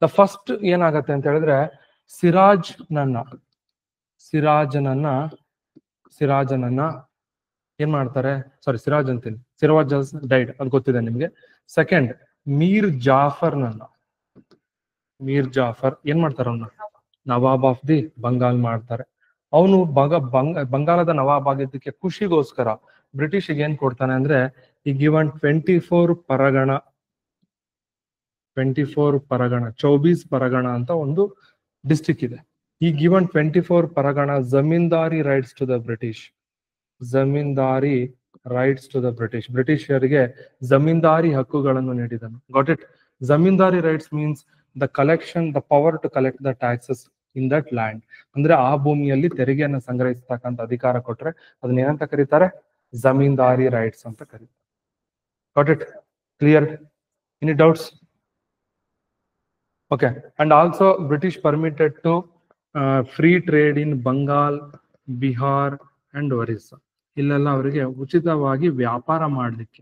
ದ ಫಸ್ಟ್ ಏನಾಗತ್ತೆ ಅಂತ ಹೇಳಿದ್ರೆ ಸಿರಾಜನನ್ನ ಏನ್ ಮಾಡ್ತಾರೆ, ಸಾರಿ ಸಿರಾಜ್ ಅಂತೀನಿ, ಸಿರಾಜ್ ಡೈಡ್, ಅದು ಗೊತ್ತಿದೆ ನಿಮ್ಗೆ. ಸೆಕೆಂಡ್ ಮೀರ್ ಜಾಫರ್ ಏನ್ ಮಾಡ್ತಾರೆ, ಅವನ್ನ ನವಾಬ್ ಆಫ್ ದಿ ಬಂಗಾಲ್ ಮಾಡ್ತಾರೆ. ಅವನು ಬಂಗಾಲದ ನವಾಬ್ ಆಗಿದ್ದಕ್ಕೆ ಖುಷಿಗೋಸ್ಕರ ಬ್ರಿಟಿಷ್ಗೆ ಏನ್ ಕೊಡ್ತಾನೆ ಅಂದ್ರೆ, ಈ ಗಿವನ್ 24 ಪರಗಣ 24 ಪರಗಣ ಅಂತ ಒಂದು ಡಿಸ್ಟ್ರಿಕ್ಟ್ ಇದೆ. ಈ given 24 Pargana zamindari rights to the British, ಬ್ರಿಟಿಷರಿಗೆ ಜಮೀನ್ದಾರಿ ಹಕ್ಕುಗಳನ್ನು ನೀಡಿದನು. Got it? Zamindari rights means the power to collect the taxes in that land. ಅಂದ್ರೆ ಆ ಭೂಮಿಯಲ್ಲಿ ತೆರಿಗೆಯನ್ನು ಸಂಗ್ರಹಿಸತಕ್ಕಂಥ ಅಧಿಕಾರ ಕೊಟ್ರೆ ಅದನ್ನ ಏನಂತ ಕರೀತಾರೆ? ಜಮೀನ್ದಾರಿ ರೈಟ್ಸ್ ಅಂತ ಕರೀತಾರೆ. Got it? Clear? Any doubts? Okay. And also British permitted to free trade in Bengal, Bihar and Orissa. ಇಲ್ಲೆಲ್ಲ ಅವರಿಗೆ ಉಚಿತವಾಗಿ ವ್ಯಾಪಾರ ಮಾಡ್ಲಿಕ್ಕೆ,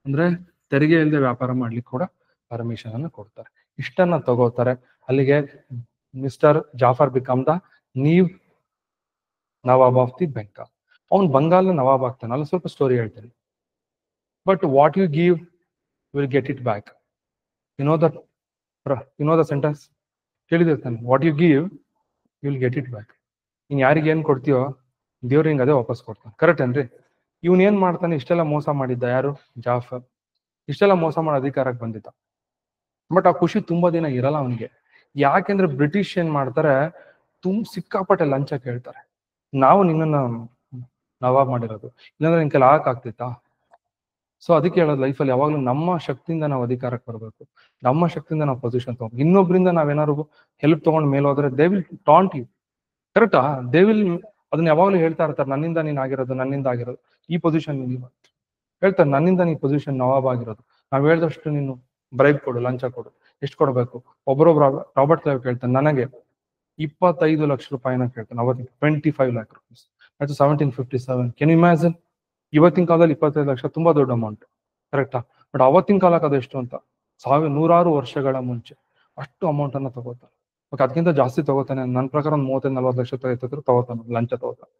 ಅಂದ್ರೆ ತೆರಿಗೆ ಇಲ್ಲದೆ ವ್ಯಾಪಾರ ಮಾಡ್ಲಿಕ್ಕೆ ಕೂಡ ಪರ್ಮಿಷನ್ ಅನ್ನು ಕೊಡ್ತಾರೆ. ಇಷ್ಟನ್ನ ತಗೋತಾರೆ. ಅಲ್ಲಿಗೆ ಮಿಸ್ಟರ್ ಜಾಫರ್ ಬಿಕಮ್ ದ ನೀವ್ ನವಾಬ್ ಆಫ್ ದಿ ಬೆಂಗಾಲ್. ಅವ್ನು ಬಂಗಾಲ್ ನವಾಬ್ ಆಗ್ತಾನೆ. ಅಲ್ಲಿ ಸ್ವಲ್ಪ ಸ್ಟೋರಿ ಹೇಳ್ತೇನೆ. But what you give will get it back. You know the sentence ಕೇಳಿದಿರ್ತಾನೆ. What you give you will get it back. ನೀನ್ ಯಾರಿಗೆ ಏನ್ ಕೊಡ್ತೀಯೋ ದೇವ್ರ ಹಿಂಗ್ ಅದೇ ವಾಪಸ್ ಕೊಡ್ತಾನೆ. ಕರೆಕ್ಟ್ ಏನ್ರಿ? ಇವನ್ ಏನ್ ಮಾಡ್ತಾನೆ? ಇಷ್ಟೆಲ್ಲ ಮೋಸ ಮಾಡಿದ್ದ ಯಾರು? ಜಾಫರ್. ಇಷ್ಟೆಲ್ಲ ಮೋಸ ಮಾಡೋ ಅಧಿಕಾರಕ್ಕೆ ಬಂದಿದ್ದ. ಬಟ್ ಆ ಖುಷಿ ತುಂಬಾ ದಿನ ಇರಲ್ಲ ಅವನಿಗೆ. ಯಾಕೆಂದ್ರೆ ಬ್ರಿಟಿಷ್ ಏನ್ ಮಾಡ್ತಾರೆ, ಸಿಕ್ಕಾಪಟ್ಟೆ ಲಂಚ ಕೇಳ್ತಾರೆ. ನಾವು ನಿನ್ನನ್ನ ನವಾಬ್ ಮಾಡಿರೋದು, ಇಲ್ಲಾಂದ್ರೆ ನಿನ್ ಕೈಲಿ ಆಗ್ತಿತ್ತಾ? ಸೊ ಅದಕ್ಕೆ ಹೇಳೋದು, ಲೈಫಲ್ಲಿ ಯಾವಾಗ್ಲೂ ನಮ್ಮ ಶಕ್ತಿಯಿಂದ ನಾವು ಅಧಿಕಾರಕ್ಕೆ ಬರಬೇಕು, ನಮ್ಮ ಶಕ್ತಿಯಿಂದ ನಾವು ಪೊಸಿಷನ್ ತಗೊಂಡು. ಇನ್ನೊಬ್ರಿಂದ ನಾವೇನಾದ್ರು ಹೆಲ್ಪ್ ತಗೊಂಡ್ ಮೇಲೆ ಹೋದ್ರೆ ದೇ ವಿಲ್ ಟಾಂಟ್ ಯು. ಕರೆಕ್ಟಾ? ದೇ ವಿಲ್ ಅದನ್ನ ಯಾವಾಗ್ಲೂ ಹೇಳ್ತಾ ಇರ್ತಾರೆ, ನನ್ನಿಂದ ನೀನ್ ಆಗಿರೋದು, ನನ್ನಿಂದ ಆಗಿರೋದು. ಈ ಪೊಸಿಷನ್ ಹೇಳ್ತಾರೆ, ನನ್ನಿಂದ ನೀ ಪೊಸಿಷನ್ ನವಾಬ್ ಆಗಿರೋದು. ನಾವ್ ಹೇಳ್ದಷ್ಟು ನೀನು ಬ್ರೈಬ್ ಕೊಡು, ಲಂಚ ಕೊಡು. ಎಷ್ಟು ಕೊಡ್ಬೇಕು? ಒಬ್ಬರೊಬ್ರು ರಾಬರ್ಟ್ ಕ್ಲೈವ್ ಕೇಳ್ತಾನೆ, ನನಗೆ 25 ಲಕ್ಷ ರೂಪಾಯಿನ ಕೇಳ್ತಾನೆ. ಅವತ್ತಿಗೆ 25 lakh rupees. ಅದು 1757. Can you imagine? ಇವತ್ತಿನ ಕಾಲದಲ್ಲಿ 25 ಲಕ್ಷ ತುಂಬಾ ದೊಡ್ಡ ಅಮೌಂಟ್, ಕರೆಕ್ಟಾ? ಬಟ್ ಅವತ್ತಿನ ಕಾಲಕ್ಕೆ ಅದೆಷ್ಟು ಅಂತ, ನೂರಾರು ವರ್ಷಗಳ ಮುಂಚೆ ಅಷ್ಟು ಅಮೌಂಟ್ ಅನ್ನ ತಗೋತಾನೆ. ಓಕೆ, ಅದಕ್ಕಿಂತ ಜಾಸ್ತಿ ತಗೋತಾನೆ. ನನ್ನ ಪ್ರಕಾರ ಒಂದು 35-40 ಲಕ್ಷ ತಗೋತಾನೆ, ಲಂಚ ತಗೋತಾನೆ.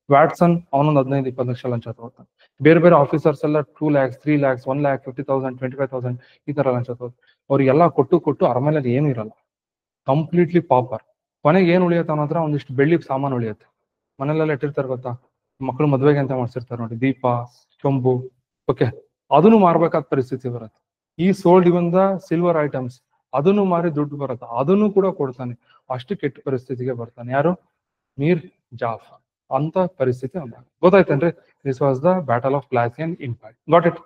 ವ್ಯಾಟ್ಸನ್ ಅವನೊಂದು 15-20 ಲಕ್ಷ ಲಂಚ ತಗೋತಾನೆ. ಬೇರೆ ಬೇರೆ ಆಫೀಸರ್ಸ್ ಎಲ್ಲ 2 lakhs, 3 lakhs, 1,50,000, 25,000 ಈ ತರ ಲಂಚ ತಗೋತಾರೆ. ಅವ್ರಿಗೆಲ್ಲ ಕೊಟ್ಟು ಅರಮನೆಯಲ್ಲಿ ಏನು ಇರಲ್ಲ, ಕಂಪ್ಲೀಟ್ಲಿ ಪಾಪರ್. ಕೊನೆಗೆ ಏನ್ ಉಳಿಯುತ್ತೆ ಅನ್ನೋದ್ರ ಒಂದಿಷ್ಟು ಬೆಳ್ಳಿ ಸಾಮಾನು ಉಳಿಯುತ್ತೆ. ಮನೆಯಲ್ಲೆಲ್ಲ ಇಟ್ಟಿರ್ತಾರೆ ಗೊತ್ತಾ, ಮಕ್ಕಳು ಮದ್ವೆಗೆ ಅಂತ ಮಾಡ್ಸಿರ್ತಾರೆ ನೋಡಿ, ದೀಪ, ಚೊಂಬು. ಓಕೆ, ಅದನ್ನು ಮಾರ್ಬೇಕಾದ ಪರಿಸ್ಥಿತಿ ಬರುತ್ತೆ. ಈ sold even the silver items, ಅದನ್ನು ಮಾರಿ ದುಡ್ಡು ಬರುತ್ತೆ, ಅದನ್ನು ಕೂಡ ಕೊಡ್ತಾನೆ. ಅಷ್ಟು ಕೆಟ್ಟ ಪರಿಸ್ಥಿತಿಗೆ ಬರ್ತಾನೆ ಯಾರು? ಮೀರ್ ಜಾಫರ್. ಅಂತ ಪರಿಸ್ಥಿತಿ ಗೊತ್ತಾಯ್ತೇನ್ರಿ? This was the battle of Plassey and impact. Got it?